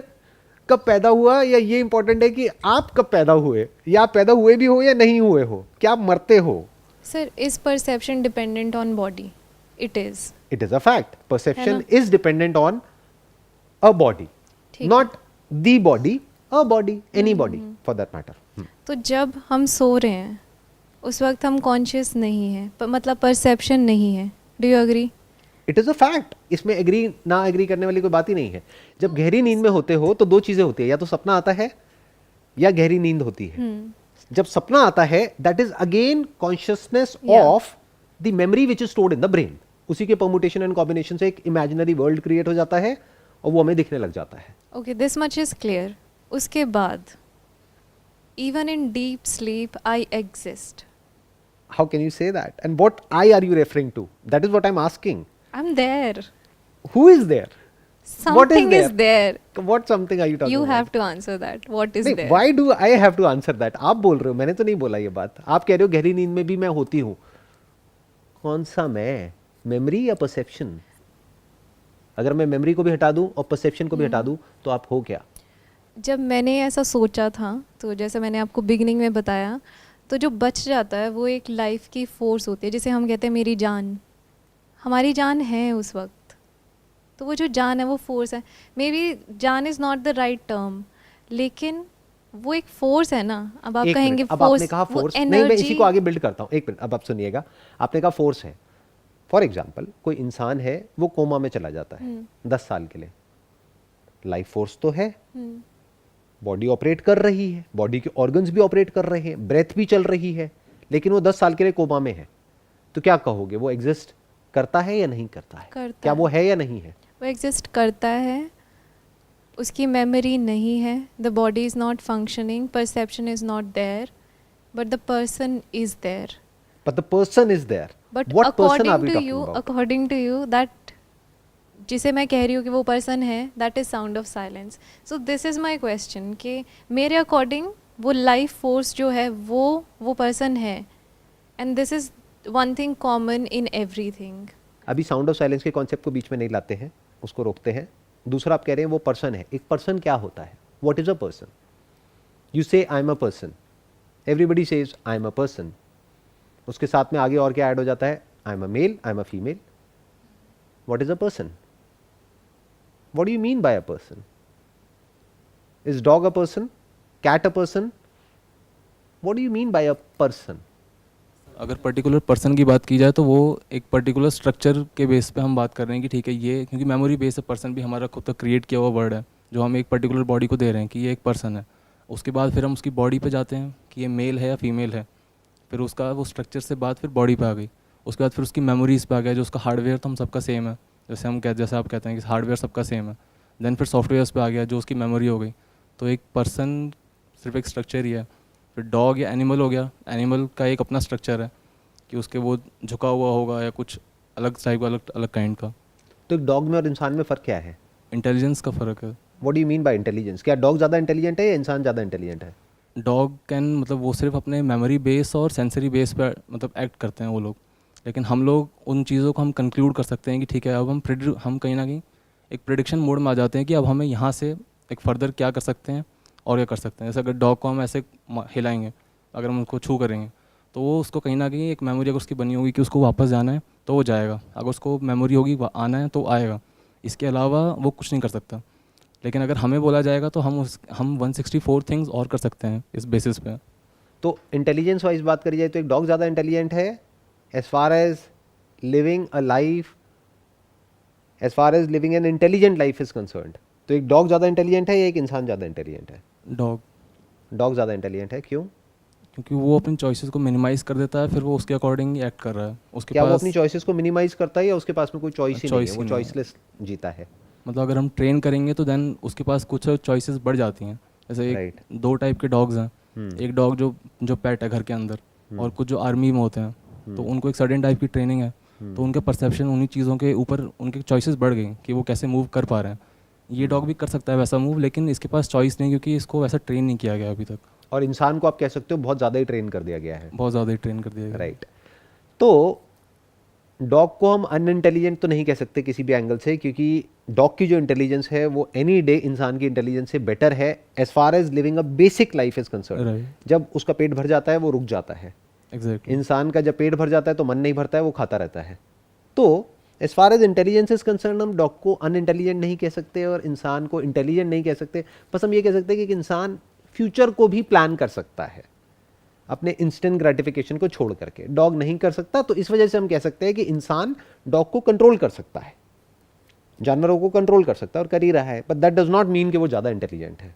कब पैदा हुआ, या ये इंपॉर्टेंट है कि आप कब पैदा हुए, या आप पैदा हुए भी हो या नहीं हुए हो, क्या आप मरते हो? Sir, is perception dependent on body? It is. It is a fact. Perception ना? Is dependent on a body, ठीक not the body, a body, any body for that matter. तो जब हम सो रहे हैं उस वक्त हम कॉन्शियस नहीं है, मतलब परसेप्शन नहीं है. Do you agree? It is a fact. इसमें एग्री ना एग्री करने वाली कोई बात ही नहीं है. जब गहरी नींद में होते हो तो दो चीजें होती है, या तो सपना आता है या गहरी नींद होती है. जब सपना आता है, that is again consciousness of the memory which is stored in the brain. उसी के परमुटेशन एंड कॉम्बिनेशन से एक इमेजिनरी वर्ल्ड क्रिएट हो जाता है और वो हमें दिखने लग जाता है. Okay, this much is clear. उसके बाद even in deep sleep I exist. How can you say that? And what I are you referring to? That is what I'm asking. I'm there. Who is there? Something is there. What something are you talking You about? have to answer that. What is नहीं, there? why do I have to answer that? आप बोल रहे हो, मैंने तो नहीं बोला ये बात. आप कह रहे हो गहरी नींद में भी मैं होती हूँ. कौन सा मैं? मेमोरी या परसेप्शन? अगर मैं मेमोरी को भी हटा दूं और परसेप्शन को भी हटा दूं तो आप हो क्या? जब मैंने ऐसा सोचा था, तो जैसे मैंने आपको बिगनिंग में बताया, तो जो बच जाता है वो एक लाइफ की फोर्स होती है, जिसे हम कहते हैं मेरी जान. हमारी जान है उस वक्त, तो वो जो जान है वो फोर्स है. मे बी जान is not the right term, लेकिन वो एक फोर्स है ना. अब आप एक कहेंगे मिनट, अब फोर्स, आपने कहा फोर्स नहीं, मैं इसी को आगे बिल्ड करता हूँ. एक मिनट, अब आप सुनिएगा. आपने कहा फोर्स है. फॉर एग्जाम्पल कोई इंसान है, वो कोमा में चला जाता है 10 साल के लिए. लाइफ फोर्स तो है, बॉडी ऑपरेट कर रही है, बॉडी के ऑर्गन्स भी ऑपरेट कर रहे हैं, ब्रेथ भी चल रही है, लेकिन वो 10 साल के लिए कोमा में है. तो क्या कहोगे, वो एग्जिस्ट करता है या नहीं करता है? करता क्या है. वो है या नहीं है? वो एग्जिस्ट करता है, उसकी मेमोरी नहीं है, the body is not functioning, perception is not there, but the person is there. But the person is there. But What person are we according to talking you, about? According to you, that जिसे मैं कह रही हूँ कि वो person है, that is sound of silence. So this is my question कि मेरे अकॉर्डिंग वो लाइफ फोर्स जो है वो पर्सन है, and this is one thing common in everything. अभी साउंड ऑफ साइलेंस के कॉन्सेप्ट को बीच में नहीं लाते हैं, उसको रोकते हैं. दूसरा आप कह रहे हैं वो पर्सन है. एक पर्सन क्या होता है? What is a person? You say I am a person, everybody says I am a person. उसके साथ में आगे और क्या ऐड हो जाता है? I am a male, I am a female. What is a person? What do you mean by a person? Is dog a person? Cat a person? What do you mean by a person? अगर particular person की बात की जाए तो वो एक particular structure के base पे हम बात कर रहे हैं कि ठीक है ये, क्योंकि मेमोरी बेस पर्सन भी हमारा खुद का क्रिएट किया हुआ वर्ड है जो हम एक पर्टिकुलर बॉडी को दे रहे हैं कि ये एक पर्सन है. उसके बाद फिर हम उसकी बॉडी पे जाते हैं कि ये मेल है या फीमेल है. फिर उसका वो स्ट्रक्चर से बात फिर बॉडी पे आ गई. उसके बाद फिर उसकी मेमोरीज पे आ गया जो उसका हार्डवेयर तो हम सबका सेम है, जैसे आप कहते हैं कि हार्डवेयर सबका सेम है. देन फिर सॉफ्टवेयर पे आ गया जो उसकी मेमोरी हो गई. तो एक पर्सन सिर्फ एक स्ट्रक्चर ही है. फिर डॉग या एनिमल हो गया, एनिमल का एक अपना स्ट्रक्चर है कि उसके वो झुका हुआ होगा या कुछ अलग टाइप का, अलग अलग काइंड का. तो एक डॉग में और इंसान में फ़र्क क्या है? इंटेलिजेंस का फ़र्क है. What do you mean bye intelligence? क्या डॉग ज़्यादा इंटेलिजेंट है या इंसान ज़्यादा इंटेलिजेंट है? डॉग कैन मतलब वो सिर्फ अपने मेमोरी बेस और सेंसरी बेस पे मतलब एक्ट करते हैं वो लोग. लेकिन हम लोग उन चीज़ों को हम कंक्लूड कर सकते हैं कि ठीक है अब हम कहीं ना कहीं एक प्रिडिक्शन मोड में आ जाते हैं कि अब हमें यहाँ से एक फर्दर क्या कर सकते हैं और क्या कर सकते हैं. जैसे अगर डॉग को हम ऐसे हिलाएंगे, अगर हम उसको छू करेंगे तो वो उसको कहीं ना कहीं एक मेमोरी अगर उसकी बनी होगी कि उसको वापस जाना है तो वो जाएगा. अगर उसको मेमोरी होगी आना है तो आएगा. इसके अलावा वो कुछ नहीं कर सकता. लेकिन अगर हमें बोला जाएगा तो हम 164 थिंग्स और कर सकते हैं इस बेसिस पे. तो इंटेलिजेंस वाइज बात करी जाए तो एक डॉग ज़्यादा इंटेलिजेंट है as far as living a life, as far as living an intelligent life is concerned. तो एक डॉग ज़्यादा इंटेलिजेंट है या एक इंसान ज़्यादा इंटेलिजेंट है? डॉग. डॉग ज़्यादा इंटेलिजेंट है. क्यों? क्योंकि वो अपनी चॉइसेस को मिनिमाइज कर देता है, फिर वो उसके अकॉर्डिंग एक्ट कर रहा है. उसके क्या पास वो अपनी चॉइसेस को मिनिमाइज करता है या उसके पास में कोई चॉइस ही नहीं है, choice वो ही नहीं है. चॉइसलेस जीता है? मतलब अगर हम ट्रेन करेंगे तो देन उसके पास कुछ चॉइसेस बढ़ जाती हैं. जैसे एक Right. दो टाइप के डॉग्स हैं. एक डॉग जो पेट है घर के अंदर, और कुछ जो आर्मी में होते हैं तो उनको एक सर्टेन टाइप की ट्रेनिंग है. तो उनका परसेप्शन उन्हीं चीज़ों के ऊपर उनके चॉइसेस बढ़ गई कि वो कैसे मूव कर पा रहे हैं. ये डॉग भी कर सकता है वैसा मूव, लेकिन इसके पास चॉइस नहीं क्योंकि इसको वैसा ट्रेन नहीं किया गया अभी तक. और इंसान को आप कह सकते हो बहुत ज़्यादा ही ट्रेन कर दिया गया है. बहुत ज़्यादा ही ट्रेन कर दिया गया. राइट. तो डॉग को हम अनइंटेलिजेंट तो नहीं कह सकते किसी भी एंगल से, क्योंकि डॉग की जो इंटेलिजेंस है वो एनी डे इंसान की इंटेलिजेंस से बेटर है as far as living a basic life is concern. Right. जब उसका पेट भर जाता है वो रुक जाता है. एग्जैक्टली. इंसान का जब पेट भर जाता है तो मन नहीं भरता है, वो खाता रहता है. तो as far as intelligence is concern हम डॉग को अनइंटेलिजेंट नहीं कह सकते और इंसान को इंटेलिजेंट नहीं कह सकते. बस हम ये कह सकते हैं कि एक इंसान फ्यूचर को भी प्लान कर सकता है अपने इंस्टेंट ग्रेटिफिकेशन को छोड़ करके. डॉग नहीं कर सकता. तो इस वजह से हम कह सकते हैं कि इंसान डॉग को कंट्रोल कर सकता है, जानवरों को कंट्रोल कर सकता है और कर ही रहा है. But that does not mean कि वो ज़्यादा इंटेलिजेंट है.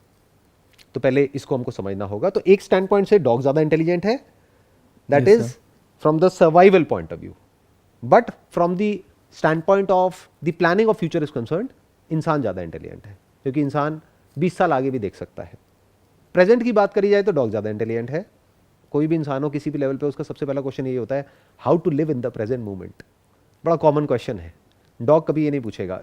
तो पहले इसको हमको समझना होगा. तो एक स्टैंड पॉइंट से डॉग ज़्यादा इंटेलिजेंट है, that Yes, is sir. From the survival point of view. But from the stand point of the planning of future is concern इंसान ज़्यादा इंटेलिजेंट है, क्योंकि इंसान 20 साल आगे भी देख सकता है. प्रेजेंट की बात करी जाए तो डॉग ज़्यादा इंटेलिजेंट है. कोई भी इंसान हो किसी भी लेवल पे, उसका सबसे पहला क्वेश्चन ये होता है how to live in the present moment. बड़ा कॉमन क्वेश्चन है. डॉग कभी ये नहीं पूछेगा.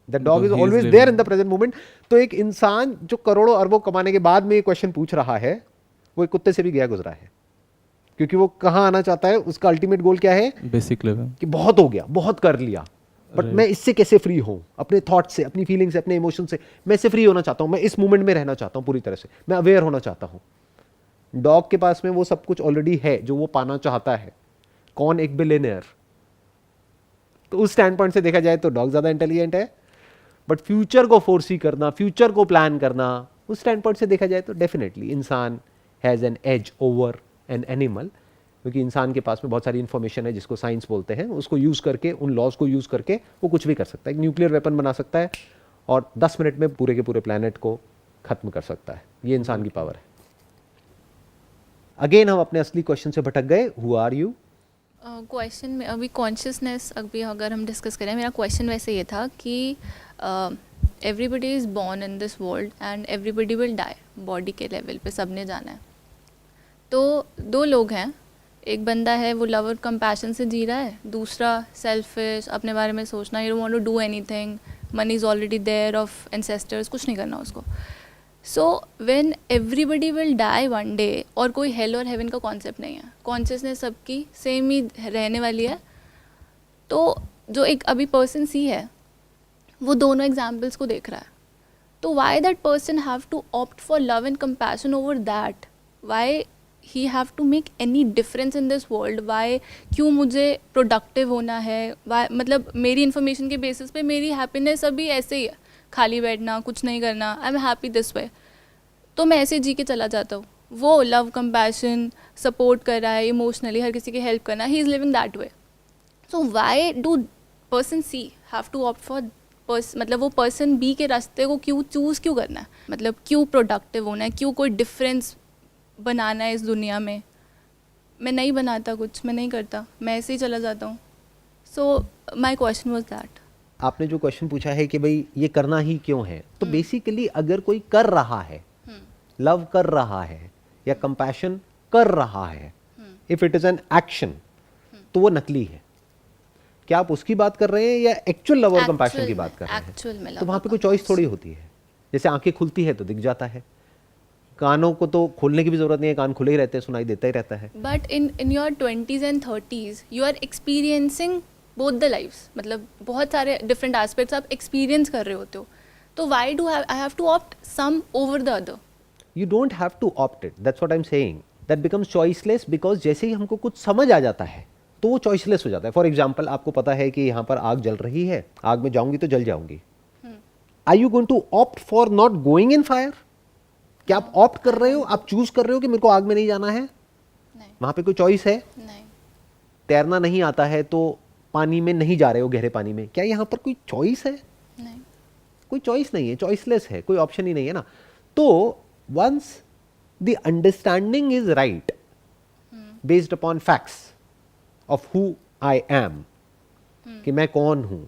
The dog is Because he is always living. There in the present moment. तो एक इंसान जो करोड़ों अरबों कमाने के बाद में ये क्वेश्चन पूछ रहा है वो एक कुत्ते से भी गया गुजरा है, क्योंकि वो कहाँ आना चाहता है, उसका अल्टीमेट गोल क्या है बेसिक लेवल. कि बहुत हो गया, बहुत कर लिया, बट Right. मैं इससे कैसे फ्री हूँ, अपने थॉट से, अपनी फीलिंग से, अपने इमोशन से मैं इससे फ्री होना चाहता हूँ. मैं इस मोमेंट में रहना चाहता हूँ पूरी तरह से, मैं अवेयर होना चाहता हूँ. डॉग के पास में वो सब कुछ ऑलरेडी है जो वो पाना चाहता है. कौन एक बिलियनियर? तो उस स्टैंड पॉइंट से देखा जाए तो डॉग ज्यादा इंटेलिजेंट है. बट फ्यूचर को फोरसी करना, फ्यूचर को प्लान करना, उस स्टैंड पॉइंट से देखा जाए तो डेफिनेटली इंसान has an edge over an animal, क्योंकि इंसान के पास में बहुत सारी इन्फॉर्मेशन है जिसको साइंस बोलते हैं. उसको यूज़ करके, उन लॉज को यूज़ करके वो कुछ भी कर सकता है. एक न्यूक्लियर वेपन बना सकता है और 10 मिनट में पूरे के पूरे प्लानट को खत्म कर सकता है. ये इंसान की पावर है. अगेन हम अपने असली क्वेश्चन से भटक गए. Who are you? क्वेश्चन में अभी कॉन्शियसनेस अभी अगर हम डिस्कस करें, मेरा क्वेश्चन वैसे ये था कि everybody is born in this world and everybody will die. Body के लेवल पे सबने जाना है. तो दो लोग हैं, एक बंदा है वो लव और कंपैशन से जी रहा है, दूसरा सेल्फिश, अपने बारे में सोचना, you don't want to do anything, money is already there of ancestors, कुछ नहीं करना उसको. So when everybody will die one day, और कोई हेल और हेवन का कॉन्सेप्ट नहीं है, कॉन्शियसनेस सबकी सेम ही रहने वाली है, तो जो एक अभी पर्सन सी है वो दोनों एग्जाम्पल्स को देख रहा है, तो why that person have to opt for love and compassion over that, why he have to make any difference in this world, why, क्यों मुझे प्रोडक्टिव होना है, वाई, मतलब मेरी इन्फॉर्मेशन के बेसिस पे मेरी हैप्पीनेस अभी ऐसे ही है, खाली बैठना, कुछ नहीं करना, I am happy this way, तो मैं ऐसे जी के चला जाता हूँ। वो लव कंपैशन सपोर्ट कर रहा है, इमोशनली हर किसी की हेल्प करना, he is living that way, so why do person C have to opt for मतलब वो पर्सन बी के रास्ते को क्यों चूज़ क्यों करना है, मतलब क्यों प्रोडक्टिव होना है, क्यों कोई डिफरेंस बनाना है इस दुनिया में। मैं नहीं बनाता कुछ, मैं नहीं करता, मैं ऐसे ही चला जाता हूँ। सो माई क्वेश्चन वॉज दैट। आपने जो क्वेश्चन पूछा है कि भाई ये करना ही क्यों है, तो बेसिकली अगर कोई कर रहा है, लव कर रहा है या कंपैशन कर रहा है, if it is an action, तो वो नकली है। क्या आप उसकी बात कर रहे हैं या एक्चुअल लव और कंपैशन की बात कर रहे हैं? एक्चुअल में तो वहां पे कोई चॉइस थोड़ी होती है। जैसे आंखें खुलती है तो दिख जाता है, कानों को तो खोलने की भी जरूरत नहीं है, कान खुले ही रहते हैं, सुनाई देता ही रहता है। But in your 20s and 30s you are experiencing both the lifes, मतलब बहुत सारे डिफरेंट एस्पेक्ट्स आप एक्सपीरियंस कर रहे होते हो, तो why do I have to opt some over the other? You don't have to opt it. That's what I'm saying. That becomes choiceless because जैसे ही हमको कुछ समझ आ जाता है तो वो choiceless हो जाता है। फॉर एग्जाम्पल, आपको पता है कि यहाँ पर आग जल रही है, आग में जाऊंगी तो जल जाऊंगी। Are you going to opt for not going in fire? क्या आप ऑप्ट कर रहे हो, आप चूज कर रहे हो कि मेरे को आग में नहीं जाना है? नहीं, वहां पे कोई चॉइस है? नहीं। तैरना नहीं आता है तो पानी में नहीं जा रहे हो, गहरे पानी में, क्या यहाँ पर कोई चॉइस है? नहीं। कोई चॉइस नहीं है, चॉइसलेस है, कोई ऑप्शन ही नहीं है ना। तो once the understanding is right based upon facts of who I am, कि मैं कौन हूं,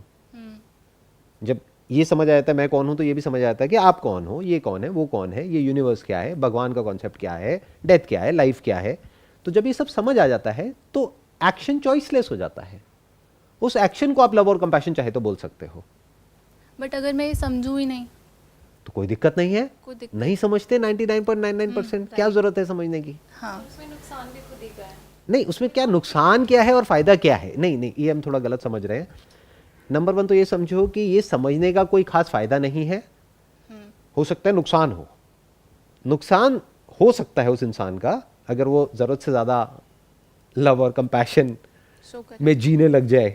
जब ये समझ आ जाता है मैं कौन हूं, तो ये भी समझ आ जाता है कि आप कौन हो, ये कौन है, वो कौन है, ये यूनिवर्स क्या है, भगवान का कॉन्सेप्ट क्या है, डेथ क्या है, लाइफ क्या है। तो जब ये सब समझ आ जाता है तो एक्शन चॉइसलेस हो जाता है। उस एक्शन को आप लव और कंपैशन चाहे तो बोल सकते हो। बट अगर मैं ये समझूं ही नहीं, तो कोई दिक्कत नहीं है। कोई दिक्कत नहीं समझते 99.99%, क्या जरूरत है समझने की? हाँ, उसमें नुकसान भी खुद ही का है। नहीं, उसमें क्या नुकसान क्या है और फायदा क्या है? नहीं नहीं, ये हम थोड़ा गलत समझ रहे हैं। नंबर वन तो ये समझो कि ये समझने का कोई खास फायदा नहीं है। हो सकता है नुकसान हो, नुकसान हो सकता है उस इंसान का अगर वो जरूरत से ज्यादा लव और कंपैशन शो कर। में जीने लग जाए,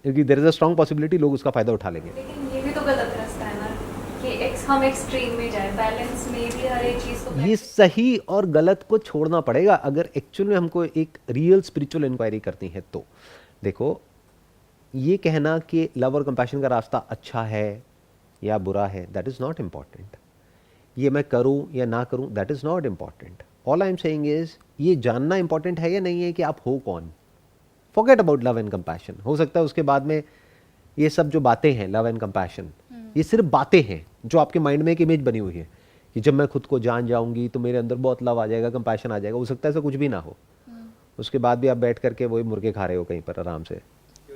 क्योंकि there is a strong possibility लोग उसका फायदा उठा लेंगे। लेकिन ये भी तो गलत रास्ता है ना कि हम एक्सट्रीम में जाए, बैलेंस में भी हर एक चीज़ को ये सही और गलत को छोड़ना पड़ेगा अगर एक्चुअल में हमको एक रियल स्पिरिचुअल इंक्वायरी करनी है। तो देखो, ये कहना कि लव और कंपैशन का रास्ता अच्छा है या बुरा है, दैट इज नॉट इम्पॉर्टेंट। ये मैं करूं या ना करूं, that is not important. All I am saying is ये जानना इंपॉर्टेंट है या नहीं है कि आप हो कौन। Forget about love and compassion. हो सकता है उसके बाद में ये सब जो बातें हैं, लव एंड कंपैशन, ये सिर्फ बातें हैं जो आपके माइंड में एक इमेज बनी हुई है कि जब मैं खुद को जान जाऊंगी तो मेरे अंदर बहुत लव आ जाएगा, कंपैशन आ जाएगा। हो सकता है ऐसा कुछ भी ना हो, उसके बाद भी आप बैठ करके वही मुर्गे खा रहे हो कहीं पर आराम से।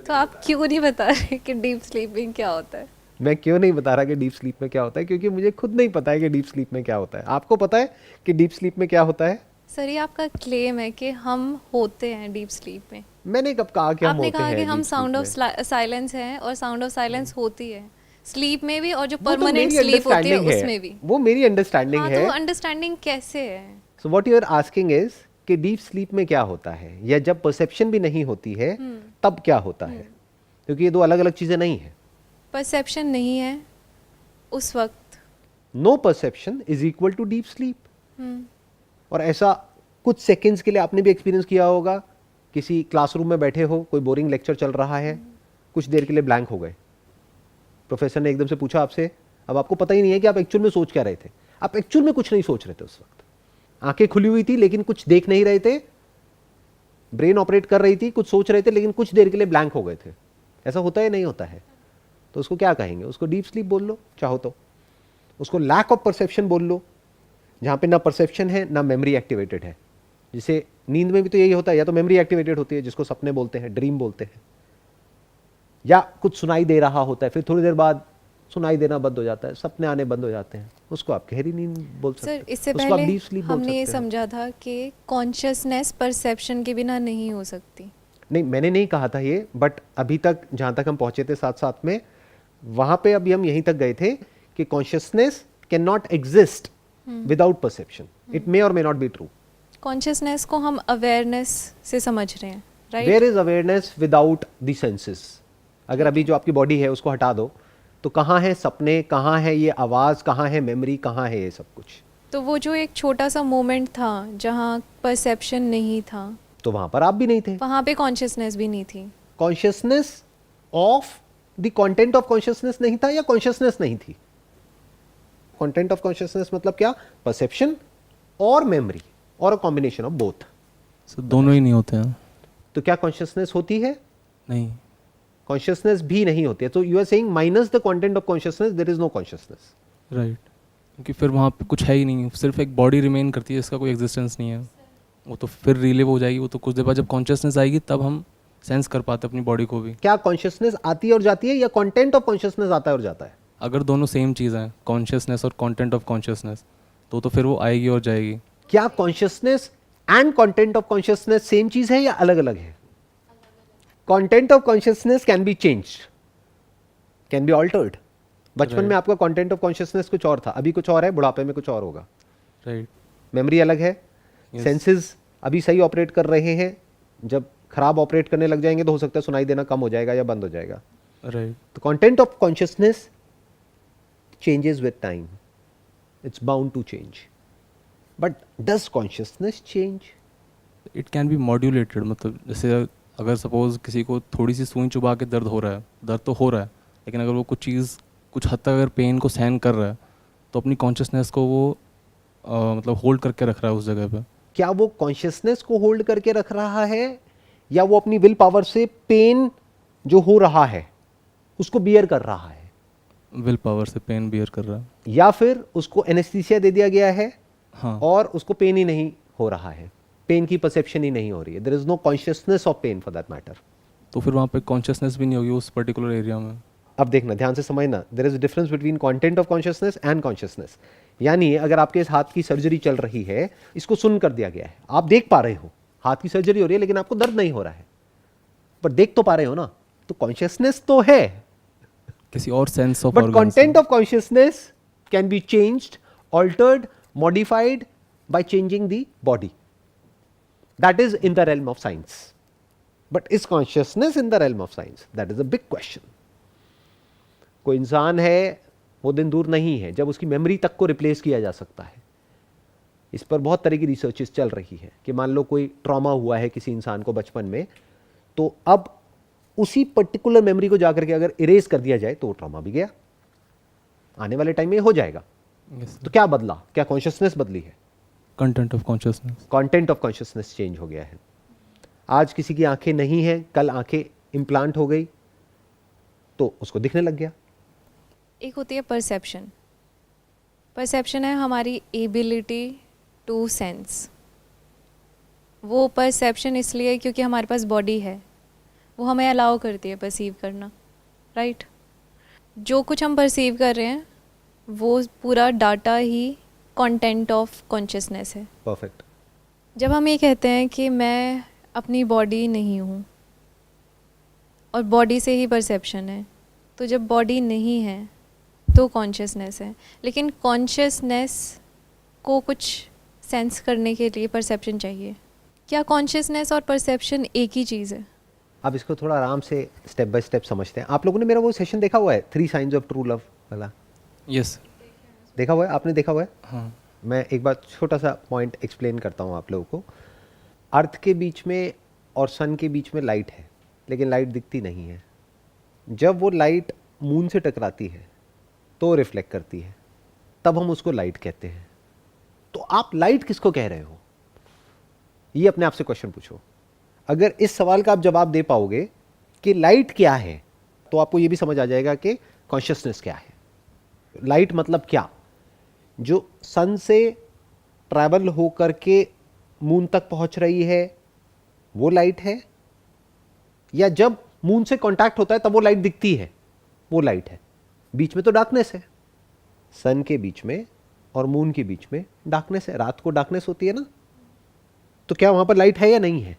तो आप क्यों नहीं बता रहे कि डीप स्लीपिंग क्या होता है? मैं क्यों नहीं बता रहा कि डीप स्लीप में क्या होता है? क्योंकि मुझे खुद नहीं पता है कि डीप स्लीप में क्या होता है। आपको पता है कि डीप स्लीप में क्या होता है? सर, ये आपका क्लेम है कि हम होते हैं डीप स्लीप में। मैंने कब कहा कि हम आपने होते कहा हैं कि हम deep sleep साउंड ऑफ में? साइलेंस हैं और साउंड ऑफ साइलेंस होती है स्लीप में भी, और जो वो तो परमानेंट मेरी स्लीप होती है understanding उसमें भी। वो मेरी अंडरस्टैंडिंग हाँ, है। तो अंडरस्टैंडिंग कैसे है? So what you are asking is कि डीप स्लीप में क्या होता है, या जब परसेप्शन भी नहीं होती है तब क्या होता है? क्योंकि ये दो अलग अलग चीजें नहीं है। परसेप्शन नहीं है उस वक्त। No perception is equal to deep sleep. और ऐसा कुछ सेकंड्स के लिए आपने भी एक्सपीरियंस किया होगा, किसी क्लासरूम में बैठे हो, कोई बोरिंग लेक्चर चल रहा है, कुछ देर के लिए ब्लैंक हो गए, प्रोफेसर ने एकदम से पूछा आपसे, अब आपको पता ही नहीं है कि आप एक्चुअल में सोच क्या रहे थे। आप एक्चुअल में कुछ नहीं सोच रहे थे उस वक्त, आंखें खुली हुई थी लेकिन कुछ देख नहीं रहे थे, ब्रेन ऑपरेट कर रही थी, कुछ सोच रहे थे लेकिन कुछ देर के लिए ब्लैंक हो गए थे। ऐसा होता है नहीं होता है? तो उसको क्या कहेंगे? उसको डीप स्लीप बोल लो चाहो तो, उसको लैक ऑफ परसेप्शन बोल लो, जहां पे ना परसेप्शन है ना मेमोरी एक्टिवेटेड है। जिसे नींद में भी तो यही होता है, या तो मेमोरी एक्टिवेटेड होती है जिसको सपने बोलते हैं, ड्रीम बोलते हैं, या कुछ सुनाई दे रहा होता है, फिर थोड़ी देर बाद सुनाई देना बंद हो जाता है, सपने आने बंद हो जाते हैं, उसको आप गहरी नींद बोल सकते सर हैं, इससे उसको आप पहले डीप स्लीप बोल हमने ये सकते हैं। समझा था कि कॉन्शियसनेस परसेप्शन के बिना नहीं हो सकती। नहीं, मैंने नहीं कहा था ये, बट अभी तक जहाँ तक हम पहुँचे थे साथ साथ में, वहाँ पे अभी हम यहीं तक गए थे कि consciousness can not exist without perception, it may और may not be true. Consciousness को हम अवेयरनेस से समझ रहे हैं, right? There is awareness without the senses. अगर अभी जो आपकी बॉडी है उसको हटा दो, तो कहाँ है सपने, कहाँ है ये आवाज़, कहाँ है मेमोरी, कहाँ है ये सब कुछ? तो वो जो एक छोटा सा मोमेंट था जहाँ परसेप्शन नहीं था, तो वहाँ पर आप भी नहीं थे। वहाँ पे कॉन्शियसनेस भी नहीं थी। Consciousness of the content of consciousness नहीं था, या कॉन्शियसनेस नहीं थी? कंटेंट ऑफ कॉन्शियसनेस मतलब क्या? परसेप्शन और मेमोरी और a combination of both. Sir दोनों ही नहीं होते हैं। तो क्या कॉन्शियसनेस होती है? नहीं, कॉन्शियसनेस भी नहीं होती है। तो you are saying minus the content of consciousness there is no consciousness. Right, क्योंकि फिर वहाँ पे कुछ है ही नहीं, सिर्फ एक बॉडी रिमेन करती है, इसका कोई एग्जिस्टेंस नहीं है। वो तो फिर रिलीव हो जाएगी, वो तो कुछ देर बाद जब कॉन्शियसनेस आएगी तब हम सेंस कर पाते अपनी बॉडी को भी। क्या कॉन्शियसनेस आती है और जाती है, या कंटेंट ऑफ कॉन्शियसनेस आता है और जाता है? अगर दोनों सेम चीज़ हैं, कॉन्शियसनेस और कंटेंट ऑफ कॉन्शियसनेस, तो फिर वो आएगी और जाएगी। क्या consciousness and content of consciousness same चीज है या अलग अलग है? Content of consciousness can be changed, can be altered. बचपन में आपका कंटेंट ऑफ कॉन्शियसनेस कुछ और था, अभी कुछ और है, बुढ़ापे में कुछ और होगा। राइट, मेमोरी अलग है, Yes. सेंसेस अभी सही ऑपरेट कर रहे हैं, जब खराब ऑपरेट करने लग जाएंगे तो हो सकता है सुनाई देना कम हो जाएगा या बंद हो जाएगा। राइट। तो content of consciousness changes with time, it's bound to change, but does consciousness change? It can be modulated, मतलब जैसे अगर सपोज किसी को थोड़ी सी सुई चुबा के दर्द हो रहा है, दर्द तो हो रहा है, लेकिन अगर वो कुछ चीज़ कुछ हद तक अगर पेन को सहन कर रहा है, तो अपनी कॉन्शियसनेस को वो मतलब होल्ड करके रख रहा है उस जगह पे। क्या वो कॉन्शियसनेस को होल्ड करके रख रहा है, या वो अपनी विल पावर से पेन जो हो रहा है उसको बियर कर रहा है, विल पावर से पेन बियर कर रहा है। या फिर उसको एनेस्थीसिया दे दिया गया है हाँ, और उसको पेन ही नहीं हो रहा है, पेन की परसेप्शन ही नहीं हो रही है, there is no consciousness of pain for that matter. तो फिर वहाँ पे कॉन्शियसनेस भी नहीं होगी उस पर्टिकुलर एरिया में। अब देखना, ध्यान से समझना, there is difference between content of consciousness and consciousness. यानी अगर आपके इस हाथ की सर्जरी चल रही है, इसको सुन कर दिया गया है, आप देख पा रहे हो हाथ की सर्जरी हो रही है, लेकिन आपको दर्द नहीं हो रहा है, पर देख तो पा रहे हो ना, तो कॉन्शियसनेस तो है, किसी और sense of but content of consciousness can be changed, altered, modified by changing the body. That is in the realm of science, but is consciousness in the realm of science? That is a big question. कोई इंसान है, वो दिन दूर नहीं है जब उसकी मेमोरी तक को रिप्लेस किया जा सकता है। इस पर बहुत तरह की रिसर्चेस चल रही है कि मान लो कोई ट्रॉमा हुआ है किसी इंसान को बचपन में, तो अब उसी पर्टिकुलर मेमोरी को जाकर के अगर इरेज कर दिया जाए तो वो ट्रॉमा भी गया, आने वाले टाइम में हो जाएगा। तो क्या बदला? क्या कॉन्शियसनेस बदली है? Content of consciousness. Content of consciousness change हो गया है। आज किसी की आंखें नहीं है, कल आंखें इम्प्लांट हो गई तो उसको दिखने लग गया। एक होती है परसेप्शन। परसेप्शन है हमारी एबिलिटी टू सेंस। वो परसेप्शन इसलिए क्योंकि हमारे पास बॉडी है, वो हमें अलाउ करती है परसीव करना, राइट? जो कुछ हम परसीव कर रहे हैं वो पूरा data he content of consciousness है। परफेक्ट। जब हम ये कहते हैं कि मैं अपनी बॉडी नहीं हूँ और बॉडी से ही परसेप्शन है, तो जब बॉडी नहीं है तो कॉन्शियसनेस है, लेकिन कॉन्शियसनेस को कुछ सेंस करने के लिए परसेप्शन चाहिए। क्या कॉन्शियसनेस और परसेप्शन एक ही चीज़ है? अब इसको थोड़ा आराम से स्टेप बाय स्टेप समझते हैं। आप लोगों ने मेरा वो सेशन देखा हुआ है, 3 साइंस ऑफ ट्रू लव वाला? यस। देखा हुआ है? आपने देखा हुआ है? हाँ। मैं एक बार छोटा सा पॉइंट एक्सप्लेन करता हूँ आप लोगों को। अर्थ के बीच में और सन के बीच में लाइट है, लेकिन लाइट दिखती नहीं है। जब वो लाइट मून से टकराती है तो रिफ्लेक्ट करती है, तब हम उसको लाइट कहते हैं। तो आप लाइट किसको कह रहे हो, ये अपने आप से क्वेश्चन पूछो। अगर इस सवाल का आप जवाब दे पाओगे कि लाइट क्या है, तो आपको ये भी समझ आ जाएगा कि कॉन्शियसनेस क्या है। लाइट मतलब क्या? जो सन से ट्रैवल हो करके मून तक पहुंच रही है वो लाइट है, या जब मून से कांटेक्ट होता है तब वो लाइट दिखती है वो लाइट है? बीच में तो डार्कनेस है, सन के बीच में और मून के बीच में डार्कनेस है, रात को डार्कनेस होती है ना, तो क्या वहां पर लाइट है या नहीं है?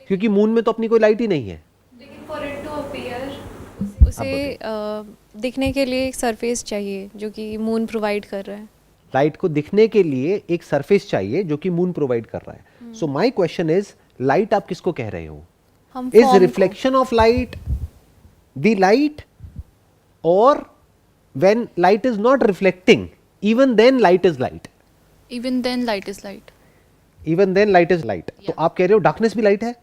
क्योंकि मून में तो अपनी कोई लाइट ही नहीं है। लेकिन फॉर इट टू अपीयर उसे दिखने के लिए एक सरफेस चाहिए जो कि मून प्रोवाइड कर रहा है। लाइट को दिखने के लिए एक सरफेस चाहिए जो कि मून प्रोवाइड कर रहा है। So my question is, light आप किसको कह रहे हो? हम इज form को- reflection of light the light, और when light is not reflecting, even then light is light? Even then light is light. Even then light is light. तो Yeah. आप कह रहे हो डार्कनेस भी लाइट है?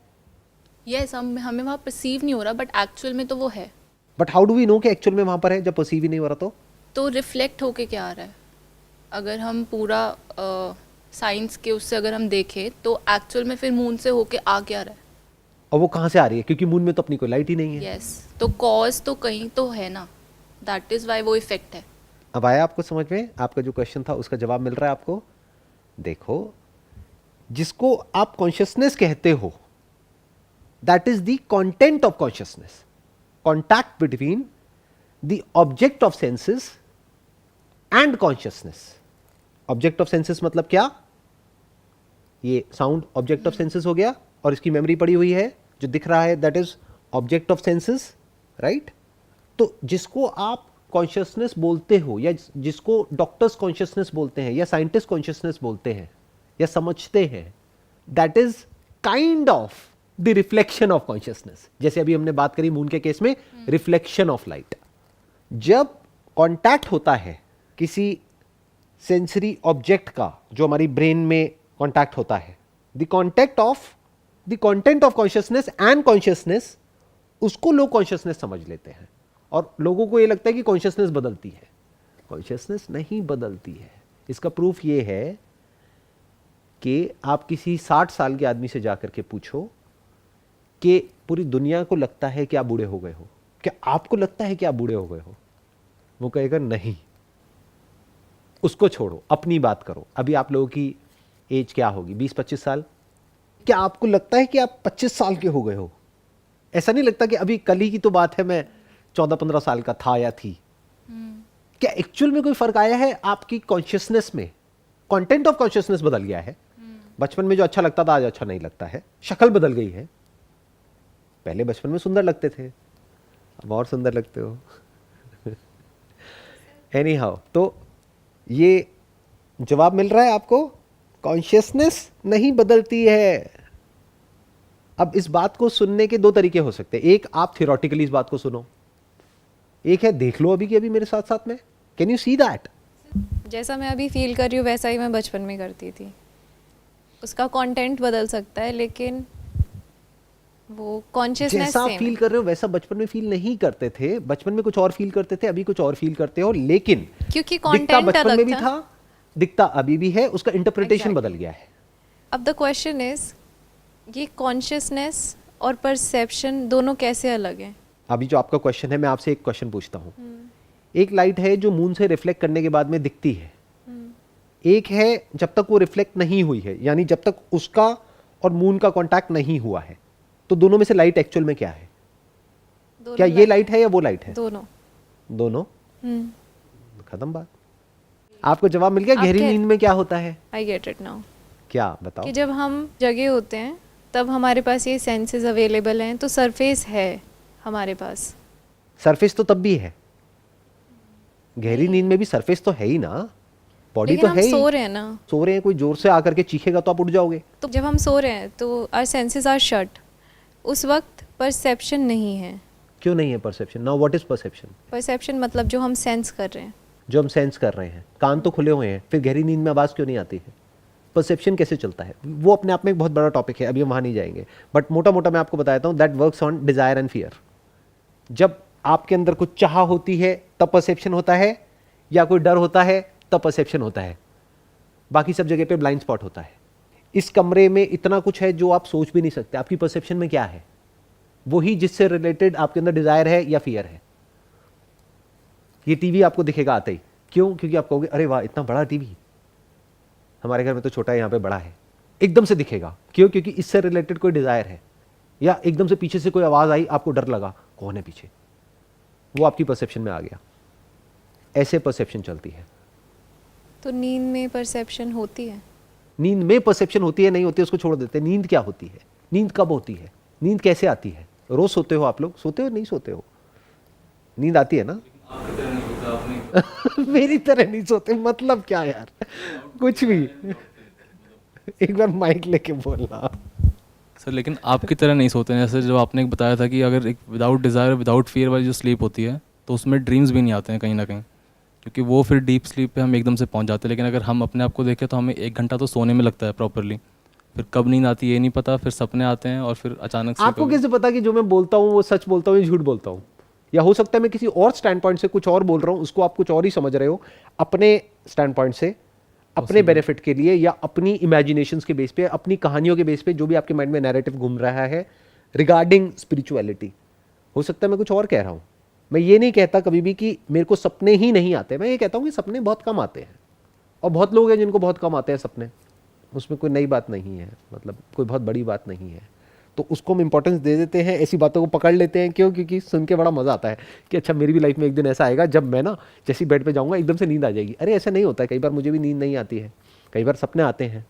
यस, हमें वहाँ परसीव नहीं हो रहा, बट एक्चुअल में तो वो है। But how do we know कि एक्चुअल में वहां पर है जब परसीव ही नहीं हो रहा? तो रिफ्लेक्ट होके क्या आ रहा है? अगर हम पूरा साइंस के उससे अगर हम देखें तो एक्चुअल में फिर मून से होके आ क्या रहा है? और वो कहां से आ रही है? क्योंकि मून में तो अपनी कोई लाइट ही नहीं है। यस, तो कॉज तो कहीं तो है ना, दैट इज़ वाई वो इफेक्ट है। अब आया आपको समझ में? आपका जो क्वेश्चन था उसका जवाब मिल रहा है आपको? देखो, जिसको आप कॉन्शियसनेस कहते हो, that is the content of consciousness, contact between the object of senses and consciousness. Object of senses मतलब क्या? ये साउंड ऑब्जेक्ट ऑफ सेंसेस हो गया, और इसकी मेमोरी पड़ी हुई है, जो दिख रहा है that is object of senses, right? तो जिसको आप कॉन्शियसनेस बोलते हो, या जिसको डॉक्टर्स कॉन्शियसनेस बोलते हैं, या साइंटिस्ट कॉन्शियसनेस बोलते हैं, या समझते हैं, that is kind of the reflection of consciousness. जैसे अभी हमने बात करी मून के केस में, रिफ्लेक्शन ऑफ लाइट। जब कांटेक्ट होता है किसी सेंसरी ऑब्जेक्ट का, जो हमारी ब्रेन में कांटेक्ट होता है, the contact of the content of consciousness and consciousness, उसको लोग कॉन्शियसनेस समझ लेते हैं। और लोगों को यह लगता है कि कॉन्शियसनेस बदलती है। कॉन्शियसनेस नहीं बदलती है। इसका प्रूफ यह है कि आप किसी 60 साल के आदमी से जाकर के पूछो कि पूरी दुनिया को लगता है कि आप बूढ़े हो गए हो, क्या आपको लगता है कि आप बूढ़े हो गए हो? वो कहेगा नहीं। उसको छोड़ो, अपनी बात करो। अभी आप लोगों की एज क्या होगी? 20-25 साल। क्या आपको लगता है कि आप 25 साल के हो गए हो? ऐसा नहीं लगता कि अभी कल ही की तो बात है, मैं 14-15 साल का था या थी? क्या एक्चुअल में कोई फर्क आया है आपकी कॉन्शियसनेस में? कंटेंट ऑफ कॉन्शियसनेस बदल गया है। बचपन में जो अच्छा लगता था आज अच्छा नहीं लगता है, शक्ल बदल गई है। पहले बचपन में सुंदर लगते थे, अब और सुंदर लगते हो। एनी हाउ, तो ये जवाब मिल रहा है आपको, कॉन्शियसनेस नहीं बदलती है। अब इस बात को सुनने के दो तरीके हो सकते हैं। एक, आप थियोरेटिकली इस बात को सुनो, एक है देख लो अभी के अभी मेरे साथ साथ में। Can you see that? जैसा मैं अभी फील कर रही हूँ वैसा ही मैं बचपन में करती थी। उसका कंटेंट बदल सकता है लेकिन वो कॉन्शियसनेस जैसा आप सेम फील कर रहे हो वैसा बचपन में फील नहीं करते थे। बचपन में कुछ और फील करते थे, अभी कुछ और फील करते हो। लेकिन क्योंकि दिखता कंटेंट बचपन में अलग भी था। था, दिखता अभी भी है, उसका इंटरप्रिटेशन Exactly. बदल गया है। अब द क्वेश्चन इज, ये कॉन्शियसनेस और परसेप्शन दोनों कैसे अलग हैं? अभी जो आपका क्वेश्चन है, मैं आपसे एक क्वेश्चन पूछता हूँ। एक लाइट है जो मून से रिफ्लेक्ट करने के बाद में दिखती है, एक है जब तक वो रिफ्लेक्ट नहीं हुई है, यानी जब तक उसका और मून का कांटेक्ट नहीं हुआ है। तो दोनों में से लाइट एक्चुअल में क्या है? दोनों क्या ये लाइट है या वो लाइट है? दोनों। दोनों। खत्म बात। आपको जवाब मिल गया। आप गहरी कह- नींद में क्या होता है? I get it now. क्या बताओ? कि जब हम जगे होते हैं तब हमारे पास ये सेंसेस अवेलेबल हैं, तो सरफेस है हमारे पास। सरफेस तो तब भी है। गहरी नींद में भी सरफेस तो है ही ना, बॉडी लेकिन तो हम है ही। सो रहे हैं ना, सो रहे हैं, कोई जोर से आकर के चीखेगा तो आप उठ जाओगे। तो जब हम सो रहे हैं तो आवर सेंसेस आर शट। उस वक्त परसेप्शन नहीं है। क्यों नहीं है perception? Now what is perception? Perception मतलब जो हम सेंस कर रहे हैं। जो हम सेंस कर रहे हैं। कान तो खुले हुए हैं, फिर गहरी नींद में आवाज क्यों नहीं आती है? परसेप्शन कैसे चलता है? वो अपने आप में एक बहुत बड़ा टॉपिक है, अभी हम वहां नहीं जाएंगे। बट मोटा मोटा मैं आपको बताता हूँ, that works on desire and fear. जब आपके अंदर कुछ चाह होती है तब परसेप्शन होता है, या कोई डर होता है तब परसेप्शन होता है। बाकी सब जगह पे ब्लाइंड स्पॉट होता है। इस कमरे में इतना कुछ है जो आप सोच भी नहीं सकते। आपकी परसेप्शन में क्या है? वही जिससे रिलेटेड आपके अंदर डिजायर है या फियर है। ये टीवी आपको दिखेगा आते ही, क्यों? क्योंकि आप कहोगे अरे वाह इतना बड़ा टीवी, हमारे घर में तो छोटा है, यहाँ पे बड़ा है। एकदम से दिखेगा, क्यों? क्योंकि इससे रिलेटेड कोई डिजायर है। या एकदम से पीछे से कोई आवाज आई, आपको डर लगा, कौन है पीछे, वो आपकी परसेप्शन में आ गया। ऐसे परसेप्शन चलती है। तो नींद में परसेप्शन होती है? नींद में परसेप्शन होती है नहीं होती है उसको छोड़ देते हैं। नींद क्या होती है, नींद कब होती है, नींद कैसे आती है? रोज सोते हो आप लोग? सोते हो नहीं सोते हो? नींद आती है ना? मेरी तरह नहीं सोते मतलब क्या यार, कुछ भी। एक बार माइक लेके बोलना। सर लेकिन आपकी तरह नहीं सोते हैं। जैसे जो आपने एक बताया था कि अगर एक विदाउट डिज़ायर विदाउट फियर वाली जो स्लीप होती है तो उसमें ड्रीम्स भी नहीं आते हैं कहीं ना कहीं, क्योंकि वो फिर डीप स्लीप पे हम एकदम से पहुंच जाते हैं। लेकिन अगर हम अपने आप को देखें तो हमें 1 घंटा तो सोने में लगता है प्रॉपरली, फिर कब नींद आती है ये नहीं पता, फिर सपने आते हैं और फिर अचानक से आपको कैसे पता कि जो मैं बोलता हूँ वो सच बोलता हूँ या झूठ बोलता हूँ? या हो सकता है मैं किसी और स्टैंड पॉइंट से कुछ और बोल रहा हूँ, उसको आप कुछ और ही समझ रहे हो अपने स्टैंड पॉइंट से, अपने बेनिफिट के लिए, या अपनी इमेजिनेशंस के बेस पे, अपनी कहानियों के बेस पे, जो भी आपके माइंड में नैरेटिव घूम रहा है रिगार्डिंग स्पिरिचुअलिटी। हो सकता है मैं कुछ और कह रहा हूँ। मैं ये नहीं कहता कभी भी कि मेरे को सपने ही नहीं आते, मैं ये कहता हूँ कि सपने बहुत कम आते हैं, और बहुत लोग हैं जिनको बहुत कम आते हैं सपने। उसमें कोई नई बात नहीं है, मतलब कोई बहुत बड़ी बात नहीं है। तो उसको हम इंपॉर्टेंस दे देते हैं, ऐसी बातों को पकड़ लेते हैं। क्यों? क्योंकि सुन के बड़ा मज़ा आता है कि अच्छा मेरी भी लाइफ में एक दिन ऐसा आएगा जब मैं ना जैसी बेड पे जाऊंगा एकदम से नींद आ जाएगी। अरे ऐसा नहीं होता है, कई बार मुझे भी नींद नहीं आती है, कई बार सपने आते हैं,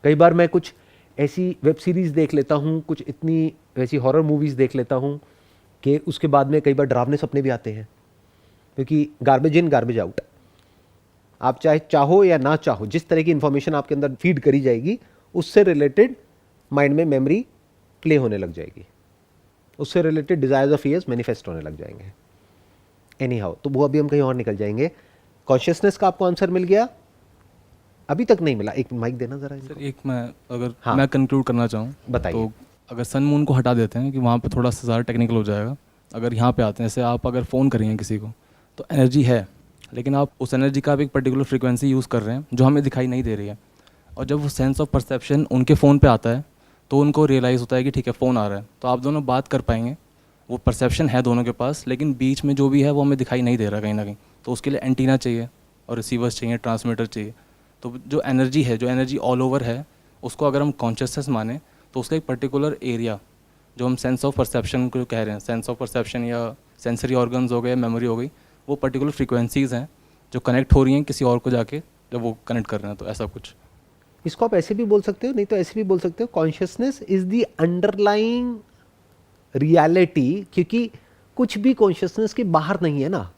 कई बार मैं कुछ ऐसी वेब सीरीज़ देख लेता हूँ, कुछ इतनी वैसी हॉरर मूवीज़ देख लेता हूँ कि उसके बाद में कई बार डरावने सपने भी आते हैं। क्योंकि गार्बेज इन गार्बेज आउट, आप चाहे चाहो या ना चाहो, जिस तरह की इन्फॉर्मेशन आपके अंदर फीड करी जाएगी उससे रिलेटेड माइंड में मेमोरी प्ले होने लग जाएगी, उससे रिलेटेड डिजायर्स और फियर्स मैनिफेस्ट होने लग जाएंगे। एनी हाउ, तो वो अभी हम कहीं और निकल जाएंगे। कॉन्शियसनेस का आपको आंसर मिल गया? अभी तक नहीं मिला। एक माइक देना जरा इनको। सर एक मैं अगर हाँ। मैं कंक्लूड करना चाहूँ बताइए। तो अगर सन मून को हटा देते हैं कि वहाँ पे थोड़ा सा ज़्यादा टेक्निकल हो जाएगा, अगर यहाँ पे आते हैं, जैसे आप अगर फ़ोन करेंगे किसी को तो एनर्जी है, लेकिन आप उस एनर्जी का आप एक पर्टिकुलर फ्रीक्वेंसी यूज़ कर रहे हैं जो हमें दिखाई नहीं दे रही है। और जब वो सेंस ऑफ परसेप्शन उनके फ़ोन पे आता है तो उनको रियलाइज़ होता है कि ठीक है फ़ोन आ रहा है, तो आप दोनों बात कर पाएंगे। वो परसेप्शन है दोनों के पास, लेकिन बीच में जो भी है वो हमें दिखाई नहीं दे रहा कहीं ना कहीं। तो उसके लिए एंटीना चाहिए और रिसीवर्स चाहिए, ट्रांसमीटर चाहिए। तो जो एनर्जी है, जो एनर्जी ऑल ओवर है, उसको अगर हम कॉन्शियसनेस माने तो उसका एक पर्टिकुलर एरिया जो हम सेंस ऑफ परसेप्शन को कह रहे हैं, सेंस ऑफ परसेप्शन या सेंसरी ऑर्गन्स हो गए, मेमोरी हो गई, वो पर्टिकुलर फ्रीक्वेंसीज़ हैं जो कनेक्ट हो रही हैं किसी और को जाके, जब वो कनेक्ट कर रहे हैं। तो ऐसा कुछ इसको आप ऐसे भी बोल सकते हो, नहीं तो ऐसे भी बोल सकते हो, consciousness is the underlying reality. क्योंकि कुछ भी कॉन्शियसनेस के बाहर नहीं है ना।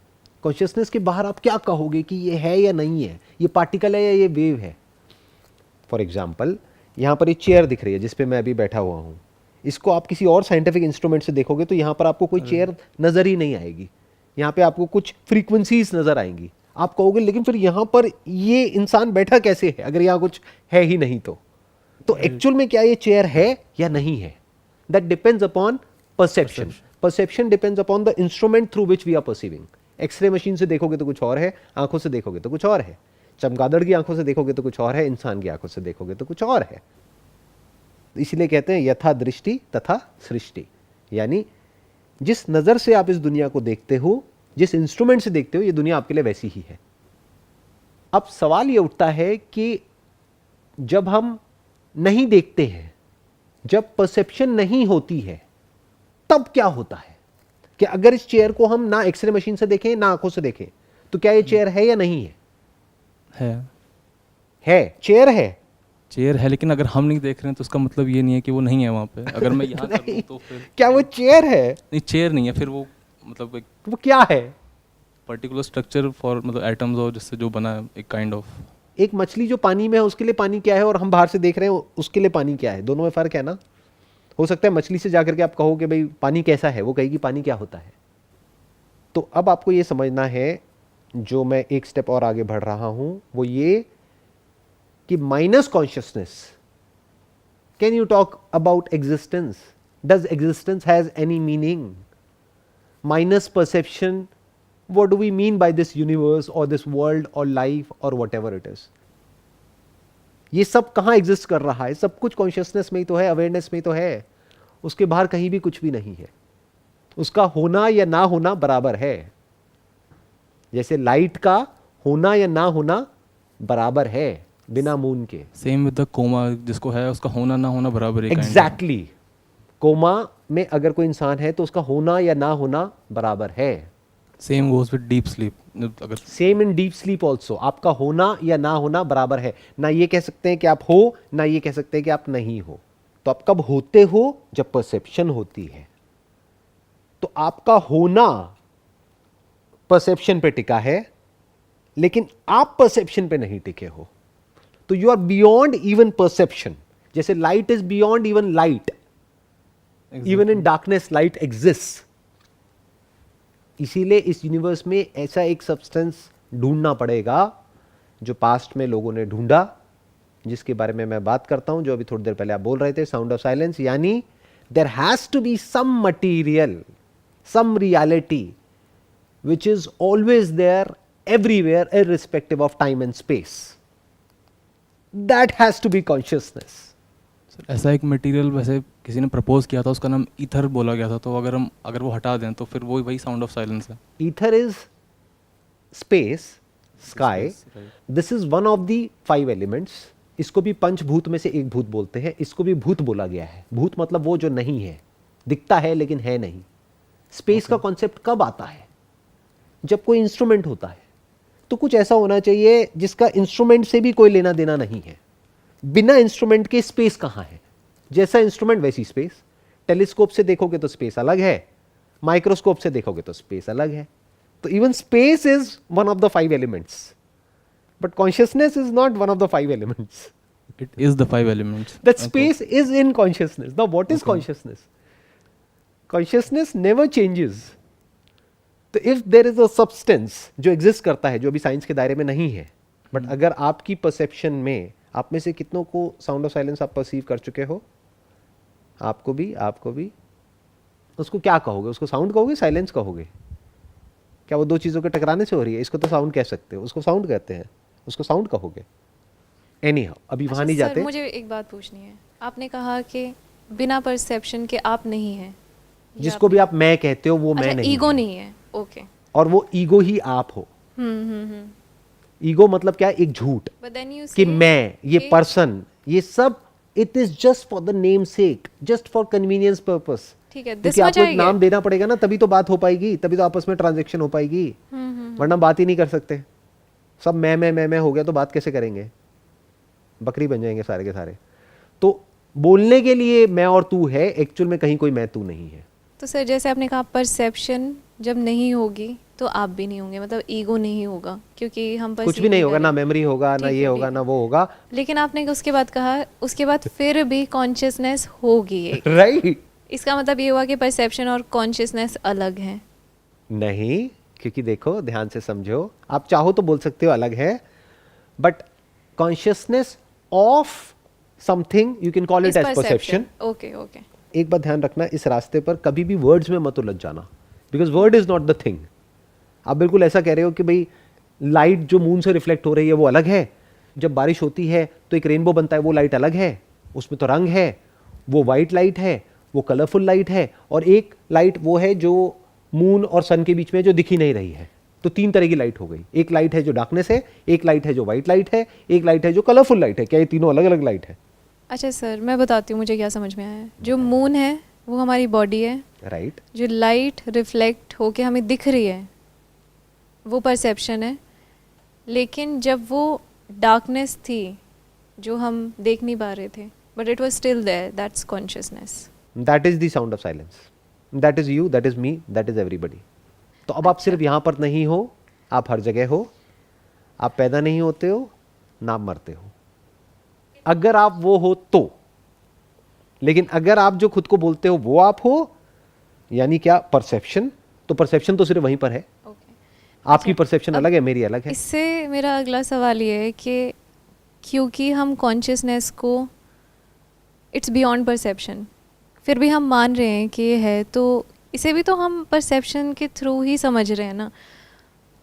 कॉन्शियसनेस के बाहर आप क्या कहोगे कि ये है या नहीं है, ये पार्टिकल है या ये वेव है। फॉर एग्जाम्पल, यहाँ पर एक चेयर दिख रही है जिस पे मैं अभी बैठा हुआ हूँ, इसको आप किसी और साइंटिफिक इंस्ट्रूमेंट से देखोगे तो यहाँ पर आपको कोई चेयर नज़र ही नहीं आएगी। यहाँ पे आपको कुछ फ्रीक्वेंसीज नज़र आएंगी। आप कहोगे लेकिन फिर यहाँ पर ये इंसान बैठा कैसे है अगर यहाँ कुछ है ही नहीं तो एक्चुअल में क्या ये चेयर है या नहीं है, that depends upon perception. Perception depends upon the instrument through which we are perceiving. X-ray machine से देखोगे तो कुछ और है, आंखों से देखोगे तो कुछ और है, चमगादड़ की आंखों से देखोगे तो कुछ और है, इंसान की आंखों से देखोगे तो कुछ और है। इसलिए कहते हैं यथा दृष्टि तथा सृष्टि, यानी जिस नज़र से आप इस दुनिया को देखते हो, जिस इंस्ट्रूमेंट से देखते हो, ये दुनिया आपके लिए वैसी ही है। अब सवाल ये उठता है कि जब हम नहीं देखते हैं, जब परसेप्शन नहीं होती है, तब क्या होता है? कि अगर इस चेयर को हम ना एक्सरे मशीन से देखें ना आंखों से देखें तो क्या ये चेयर है या नहीं है? है, चेयर है। चेयर है, लेकिन अगर हम नहीं देख रहे हैं तो उसका मतलब ये नहीं है कि वो नहीं है वहाँ पे। अगर मैं यहाँ कर लूँ तो फिर क्या वो चेयर है? नहीं, चेयर नहीं है, फिर वो मतलब एक वो क्या है? पर्टिकुलर स्ट्रक्चर फॉर मतलब एटम्स और जिससे जो बना है एक काइंड ऑफ। एक मछली जो पानी में है उसके लिए पानी क्या है, और हम बाहर से देख रहे हैं उसके लिए पानी क्या है? दोनों में फर्क है ना। हो सकता है मछली से जाकर के आप कहो कि भाई पानी कैसा है, वो कहेगी पानी क्या होता है। तो अब आपको ये समझना है, जो मैं एक स्टेप और आगे बढ़ रहा हूं वो ये कि minus consciousness, can you talk about existence? Does existence has any meaning? Minus perception, what do we mean by this universe or this world or life or whatever it is? ये सब कहाँ एग्जिस्ट कर रहा है? सब कुछ consciousness में ही तो है, अवेयरनेस में ही तो है। उसके बाहर कहीं भी कुछ भी नहीं है। उसका होना या ना होना बराबर है। जैसे लाइट का होना या ना होना बराबर है बिना मून के। सेम विद द कोमा, जिसको है उसका होना ना होना बराबर है। एग्जैक्टली। कोमा में अगर कोई इंसान है तो उसका होना या ना होना बराबर है। Same goes with deep sleep. अगर same in deep sleep also, आपका होना या ना होना बराबर है। ना ये कह सकते हैं कि आप हो, ना ये कह सकते हैं कि आप नहीं हो। तो आप कब होते हो? जब परसेप्शन होती है। तो आपका होना परसेप्शन पे टिका है, लेकिन आप परसेप्शन पे नहीं टिके हो। तो you are beyond even perception. जैसे light is beyond even light, even in darkness light exist. इसीलिए इस यूनिवर्स में ऐसा एक सब्सटेंस ढूंढना पड़ेगा जो पास्ट में लोगों ने ढूंढा, जिसके बारे में मैं बात करता हूं, जो अभी थोड़ी देर पहले आप बोल रहे थे, साउंड ऑफ साइलेंस। यानी there has to be some material, some reality which is always there everywhere irrespective of time and space. That has to be consciousness. Sir ऐसा एक मटेरियल वैसे किसी ने प्रपोज किया था, उसका नाम ईथर बोला गया था। तो अगर वो हटा दें तो फिर वो वही साउंड ऑफ साइलेंस है। Ether is space, sky. This is one of the 5 elements. इसको भी पंचभूत में से एक भूत बोलते हैं। इसको भी भूत बोला गया है। भूत मतलब वो जो नहीं है, दिखता है लेकिन है नहीं। स्पेस का कॉन्सेप्ट कब आता है? जब कोई इंस्ट्रूमेंट होता है। तो कुछ ऐसा होना चाहिए जिसका इंस्ट्रूमेंट से भी कोई लेना देना नहीं है। बिना इंस्ट्रूमेंट के स्पेस कहां है? जैसा इंस्ट्रूमेंट वैसी स्पेस। टेलीस्कोप से देखोगे तो स्पेस अलग है, माइक्रोस्कोप से देखोगे तो स्पेस अलग है। तो even space is one of the 5 elements, but consciousness is not one of the 5 elements. It is the 5 elements. That space is in consciousness. Now, what is consciousness? Consciousness never changes. तो if there is a substance जो exist करता है, जो अभी science के दायरे में नहीं है, बट अगर आपकी परसेप्शन में, आप में से कितनों को साउंड ऑफ साइलेंस आप परसीव कर चुके हो? आपको भी। उसको क्या कहोगे? उसको साउंड कहोगे, साइलेंस कहोगे? क्या वो दो चीज़ों के टकराने से हो रही है? इसको तो साउंड कह सकते हो, उसको साउंड कहते हैं, उसको साउंड कहोगे। एनीहाउ, अभी वहाँ नहीं जाते। सर, मुझे एक बात पूछनी है। आपने कहा कि बिना परसेप्शन के आप नहीं हैं। जिसको भी आप मैं कहते हो वो मैं नहीं ईगो है। नहीं है। ओके। और वो ईगो ही आप हो। ईगो मतलब क्या है? एक झूठ But then you कि say मैं, ये कि- पर्सन, ये सब, it is just for the name sec, just for convenience purpose. ठीक है, this क्योंकि much आपको I एक नाम get. देना पड़ेगा ना, तभी तो बात हो पाएगी, तभी तो आपस में ट्रांजेक्शन हो पाएगी। वरना बात ही नहीं कर सकते। सब मैं हो गया तो बात कैसे करेंगे? बकरी बन जाएंगे सारे के सारे। तो बोलने के लिए मैं और तू है, एक्चुअल में कहीं कोई मैं तू नहीं है। तो सर, जैसे आपने कहा परसेप्शन जब नहीं होगी तो आप भी नहीं होंगे, मतलब ईगो नहीं होगा, क्योंकि हम कुछ भी नहीं होगा, ना मेमोरी होगा, ना ठीक ये है, होगा, ठीक ना वो होगा। लेकिन आपने उसके बाद कहा उसके बाद फिर भी कॉन्शियसनेस होगी एक। राइट? इसका मतलब ये हुआ कि परसेप्शन और कॉन्शियसनेस अलग है। नहीं, क्योंकि देखो, ध्यान से समझो, आप चाहो तो बोल सकते हो अलग है, but consciousness of something you can call it as perception. Okay. एक बात ध्यान रखना, इस रास्ते पर कभी भी वर्ड्स में मत उलझ जाना, because word is not the thing. आप बिल्कुल ऐसा कह रहे हो कि भाई लाइट जो मून से रिफ्लेक्ट हो रही है वो अलग है, जब बारिश होती है तो एक रेनबो बनता है, वो लाइट अलग है, उसमें तो रंग है, वो वाइट लाइट है, वो कलरफुल लाइट है, और एक लाइट वो है जो मून और सन के बीच में जो दिख ही नहीं रही है। तो 3 तरह की लाइट हो गई। एक लाइट है जो डार्कनेस है, एक लाइट है जो वाइट लाइट है, एक लाइट है जो कलरफुल लाइट है। क्या ये तीनों अलग अलग लाइट है? अच्छा सर, मैं बताती हूँ मुझे क्या समझ में आया है। जो मून है वो हमारी बॉडी है, राइट? जो लाइट रिफ्लेक्ट होके हमें दिख रही है वो परसेप्शन है, लेकिन जब वो डार्कनेस थी जो हम देख नहीं पा रहे थे, but it was still there, that's consciousness. That is the sound of silence. That is you, that is me, that is everybody. तो अब आप सिर्फ यहाँ पर नहीं हो, आप हर जगह हो। आप पैदा नहीं होते हो, ना मरते हो। अगर आप वो हो तो, लेकिन अगर आप जो खुद को बोलते हो वो आप हो, यानी क्या? परसेप्शन। तो परसेप्शन तो सिर्फ वहीं पर है। आपकी परसेप्शन अलग है, मेरी अलग है। इससे मेरा अगला सवाल ये है कि क्योंकि हम कॉन्शियसनेस को इट्स बियॉन्ड परसेप्शन, फिर भी हम मान रहे हैं कि ये है, तो इसे भी तो हम परसेप्शन के थ्रू ही समझ रहे हैं ना,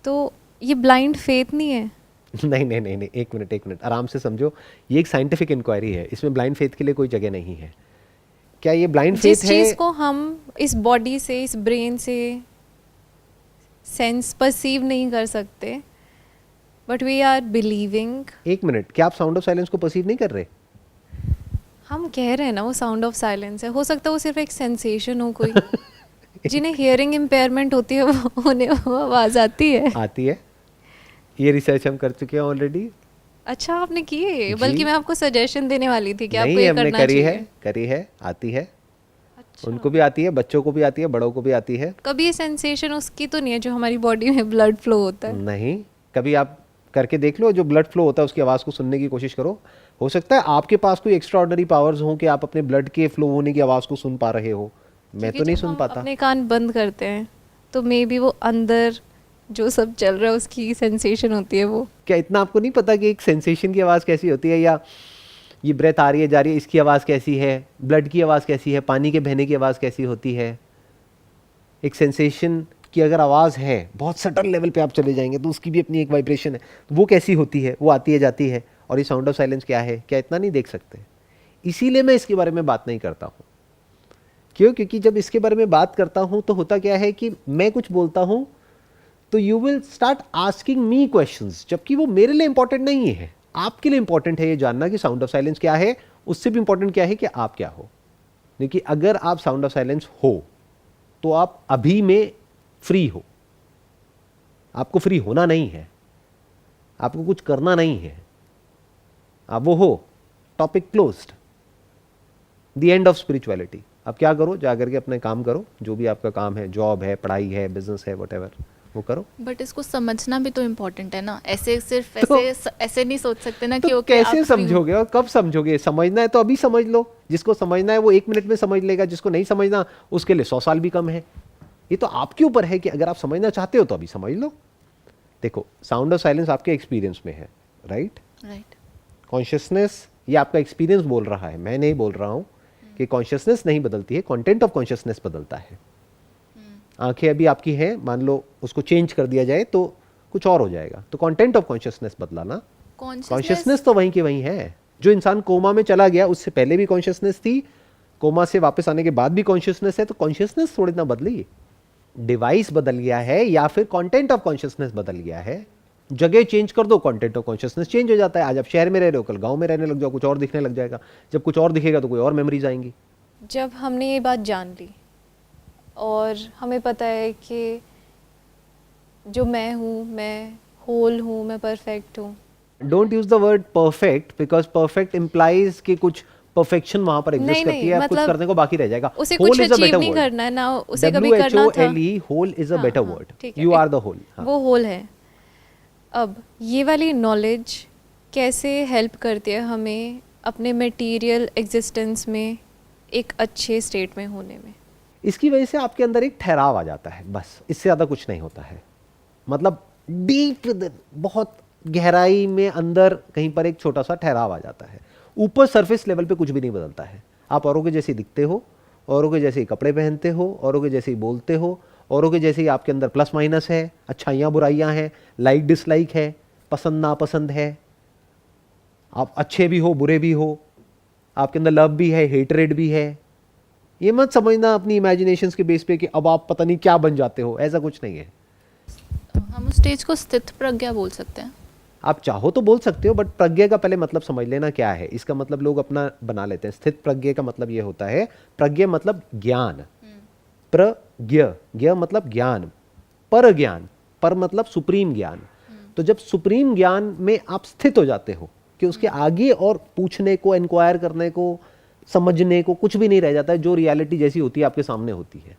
तो ये ब्लाइंड फेथ नहीं है? नहीं, एक मिनट, आराम से समझो। ये एक साइंटिफिक इंक्वायरी है, इसमें ब्लाइंड फेथ के लिए कोई जगह नहीं है। क्या ये ब्लाइंड फेथ है? जिस चीज़ को हम इस बॉडी से, इस ब्रेन से सेंस परसीव नहीं कर सकते, बट वी आर बिलीविंग। एक मिनट, क्या आप साउंड ऑफ साइलेंस को परसीव नहीं कर रहे? हम कह रहे हैं ना वो साउंड ऑफ साइलेंस है, हो सकता है वो सिर्फ एक सेंसेशन हो कोई। जिन्हें हियरिंग इम्पेयरमेंट होती है वो उन्हें वो आवाज़ आती है। आती है, ये रिसर्च हम कर चुके हैं ऑलरेडी। अच्छा आपने किए? जी। बल्कि मैं आपको सजेशन देने वाली थी कि आपको नहीं, ये हमने करना करी चाहिए। है, करी है, आती है। अच्छा। उनको भी आती है, बच्चों को भी आती है, बड़ों को भी आती है। कभी ये सेंसेशन उसकी तो नहीं है जो हमारी बॉडी में ब्लड फ्लो होता है? नहीं, कभी आप करके देख लो, जो ब्लड फ्लो होता है उसकी आवाज़ को सुनने की कोशिश करो। हो सकता है आपके पास कोई एक्स्ट्राऑर्डिनरी पावर्स हों कि आप अपने ब्लड के फ्लो होने की आवाज़ को सुन पा रहे हो, मैं क्योंकि तो नहीं जब सुन हम पाता। अपने कान बंद करते हैं तो मे बी वो अंदर जो सब चल रहा है उसकी सेंसेशन होती है वो। क्या इतना आपको नहीं पता कि एक सेंसेशन की आवाज़ कैसी होती है, या ये ब्रेथ आ रही है जा रही है इसकी आवाज़ कैसी है, ब्लड की आवाज़ कैसी है, पानी के बहने की आवाज़ कैसी होती है? एक सेंसेशन की अगर आवाज़ है, बहुत सटल लेवल पे आप चले जाएंगे तो उसकी भी अपनी एक वाइब्रेशन है, तो वो कैसी होती है, वो आती है जाती है। और ये साउंड ऑफ साइलेंस क्या है, क्या इतना नहीं देख सकते? इसीलिए मैं इसके बारे में बात नहीं करता हूँ। क्यों? क्योंकि जब इसके बारे में बात करता हूँ तो होता क्या है कि मैं कुछ बोलता हूँ तो you will start asking me questions, जबकि वो मेरे लिए इंपॉर्टेंट नहीं है, आपके लिए इंपॉर्टेंट है ये जानना कि साउंड ऑफ साइलेंस क्या है। उससे भी इंपॉर्टेंट क्या है कि आप क्या हो। देखिए, अगर आप साउंड ऑफ साइलेंस हो तो आप अभी में फ्री हो, आपको फ्री होना नहीं है, आपको कुछ करना नहीं है, आप वो हो, topic closed, the end of spirituality. अब क्या करो, जाकर के अपने काम करो, जो भी आपका काम है, जॉब है, पढ़ाई है, बिजनेस है, व्हाटएवर, वो करो। बट इसको समझना भी तो इम्पोर्टेंट है ना, ऐसे सिर्फ तो- ऐसे नहीं सोच सकते ना तो कि ओके कैसे समझोगे और कब समझोगे? समझना है तो अभी समझ लो, जिसको समझना है वो 1 मिनट में समझ लेगा, जिसको नहीं समझना उसके लिए 100 साल भी कम है। ये तो आपके ऊपर है कि अगर आप समझना चाहते हो तो अभी समझ लो। देखो, साउंड ऑफ साइलेंस आपके एक्सपीरियंस में है, राइट? राइट। कॉन्शियसनेस, ये आपका एक्सपीरियंस बोल रहा है, मैं नहीं बोल रहा हूं कि कॉन्शियसनेस नहीं बदलती है, कंटेंट ऑफ कॉन्शियसनेस बदलता है। आंखें अभी आपकी हैं, मान लो उसको चेंज कर दिया जाए तो कुछ और हो जाएगा, तो कंटेंट ऑफ कॉन्शियसनेस बदला ना। कॉन्शियसनेस तो वहीं की वहीं है। जो इंसान कोमा में चला गया उससे पहले भी कॉन्शियसनेस थी, कोमा से वापस आने के बाद भी कॉन्शियसनेस है, तो कॉन्शियसनेस थोड़ी ना बदली, डिवाइस बदल गया है या फिर कंटेंट ऑफ कॉन्शियसनेस बदल गया है। जगह चेंज कर दो, कंटेंट ऑफ कॉन्शियसनेस चेंज हो जाता है। आज आप शहर में रह रहे हो, कल गांव में रहने लग जाओ, कुछ और दिखने लग जाएगा। जब कुछ और दिखेगा तो कोई और मेमोरीज आएंगी। जब हमने ये बात जान ली और हमें पता है कि जो मैं हूँ, मैं होल हूँ, मैं परफेक्ट हूँ। Don't use the word perfect, because perfect implies कि कुछ परफेक्शन वहां पर एग्जिस्ट नहीं, करती है, कुछ मतलब करने को बाकी रह जाएगा। उसे Whole कुछ is a अचीव better नहीं word. करना है ना, उसे कभी करना था। WHOLE, whole is a हाँ, better हाँ, word. ठीक है, You are the whole. हाँ। वो होल है। अब ये वाली नॉलेज कैसे हेल्प करती है हमें अपने मटेरियल एग्जिस्टेंस में एक अच्छे स्टेट में होने में? इसकी वजह से आपके अंदर एक ठहराव आ जाता है, बस, इससे ज़्यादा कुछ नहीं होता है। मतलब डीप, बहुत गहराई में अंदर कहीं पर एक छोटा सा ठहराव आ जाता है। ऊपर सरफेस लेवल पे कुछ भी नहीं बदलता है। आप औरों के जैसे दिखते हो, औरों के जैसे ही कपड़े पहनते हो, औरों के जैसे ही बोलते हो, औरों के जैसे ही आपके अंदर प्लस माइनस है, अच्छाइयाँ बुराइयाँ हैं, लाइक डिसलाइक है, पसंद नापसंद है, आप अच्छे भी हो बुरे भी हो, आपके अंदर लव भी है, हेटरेड भी है। ये मत समझना अपनी इमेजिनेशंस के बेस पे कि अब आप पता नहीं क्या बन जाते हो, ऐसा कुछ नहीं है। हम उस स्टेज को स्थित प्रज्ञा बोल सकते हैं। आप चाहो तो बोल सकते हो, बट प्रज्ञा का पहले मतलब समझ लेना क्या है। इसका मतलब लोग अपना बना लेते हैं। स्थित प्रज्ञा का मतलब ये होता है, प्रज्ञा मतलब ज्ञान, प्रज्ञ, ज्ञ मतलब ज्ञान, पर ज्ञान, पर मतलब सुप्रीम ज्ञान। तो जब सुप्रीम ज्ञान में आप स्थित हो जाते हो कि उसके आगे और पूछने को, इंक्वायर करने को, समझने को कुछ भी नहीं रह जाता है, जो रियलिटी जैसी होती है आपके सामने होती है।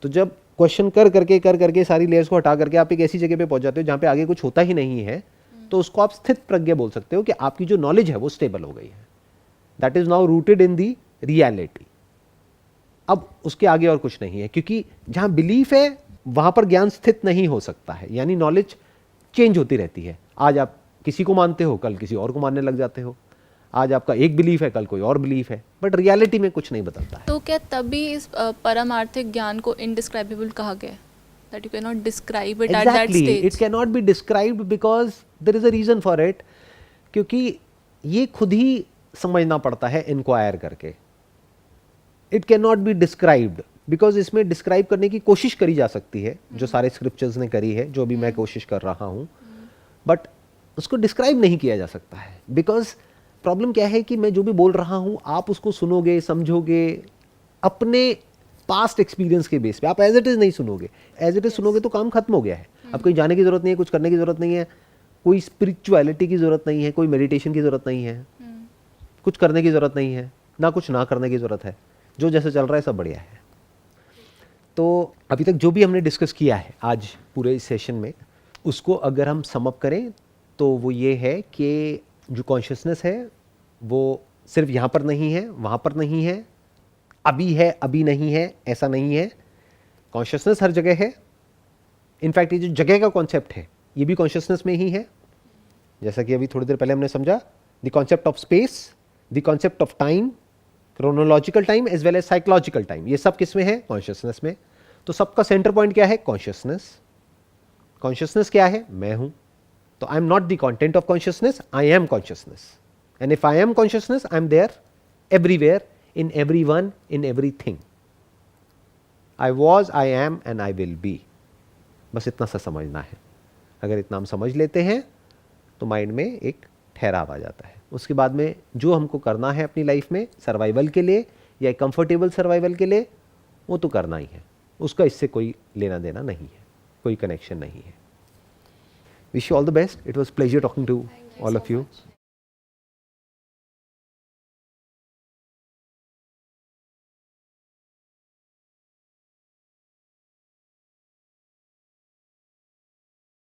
तो जब क्वेश्चन कर करके सारी लेयर्स को हटा करके आप एक ऐसी जगह पे पहुंच जाते हो जहां पे आगे कुछ होता ही नहीं है, तो उसको आप स्थित प्रज्ञा बोल सकते हो कि आपकी जो नॉलेज है वो स्टेबल हो गई है, that is now rooted in the reality. अब उसके आगे और कुछ नहीं है, क्योंकि जहां बिलीफ है वहां पर ज्ञान स्थित नहीं हो सकता है। यानी नॉलेज चेंज होती रहती है। आज आप किसी को मानते हो, कल किसी और को मानने लग जाते हो। आज आपका एक बिलीफ है, कल कोई और बिलीफ है, बट रियलिटी में कुछ नहीं बदलता है। तो क्या तभी इस परमार्थिक ज्ञान को इनडिस्क्राइबेबल कहा गया है? That you can not describe it at that Exactly, stage? it cannot be described because there is a reason for it, क्योंकि ये खुद ही समझना पड़ता है इंक्वायर करके। It can not be described because इसमें डिस्क्राइब करने की कोशिश करी जा सकती है, जो सारे स्क्रिप्चर्स ने करी है, जो भी मैं कोशिश कर रहा हूँ, बट उसको डिस्क्राइब नहीं किया जा सकता है। बिकॉज प्रॉब्लम क्या है कि मैं जो भी बोल रहा हूँ आप उसको सुनोगे, समझोगे, अपने पास्ट एक्सपीरियंस के बेस पे। आप एज इट इज़ नहीं सुनोगे, एज इट इज़ सुनोगे तो काम खत्म हो गया है। अब कहीं जाने की ज़रूरत नहीं है, कुछ करने की ज़रूरत नहीं है, कोई स्पिरिचुअलिटी की ज़रूरत नहीं है, कोई मेडिटेशन की ज़रूरत नहीं है, कुछ करने की ज़रूरत नहीं है, ना कुछ ना करने की ज़रूरत है, जो जैसे चल रहा है सब बढ़िया है। तो अभी तक जो भी हमने डिस्कस किया है आज पूरे इस सेशन में, उसको अगर हम सम अप करें तो वो ये है कि जो कॉन्शियसनेस है वो सिर्फ यहाँ पर नहीं है, वहाँ पर नहीं है, अभी है अभी नहीं है, ऐसा नहीं है। कॉन्शियसनेस हर जगह है। इनफैक्ट ये जो जगह का कॉन्सेप्ट है ये भी कॉन्शियसनेस में ही है, जैसा कि अभी थोड़ी देर पहले हमने समझा। The concept of space, the concept of time, chronological time as well as psychological time, ये सब किस में है? कॉन्शियसनेस में। तो सबका सेंटर पॉइंट क्या है? कॉन्शियसनेस। कॉन्शियसनेस क्या है? मैं हूं। तो I am not the content of consciousness, I am consciousness. And if I am consciousness, I am there everywhere, in everyone, in everything. I was, I am and I will be. बस इतना सा समझना है। अगर इतना हम समझ लेते हैं तो माइंड में एक ठहराव आ जाता है। उसके बाद में जो हमको करना है अपनी लाइफ में सर्वाइवल के लिए या कंफर्टेबल सर्वाइवल के लिए, वो तो करना ही है, उसका इससे कोई लेना देना नहीं है, कोई कनेक्शन नहीं है। Wish you all the best. It was pleasure talking to all of you.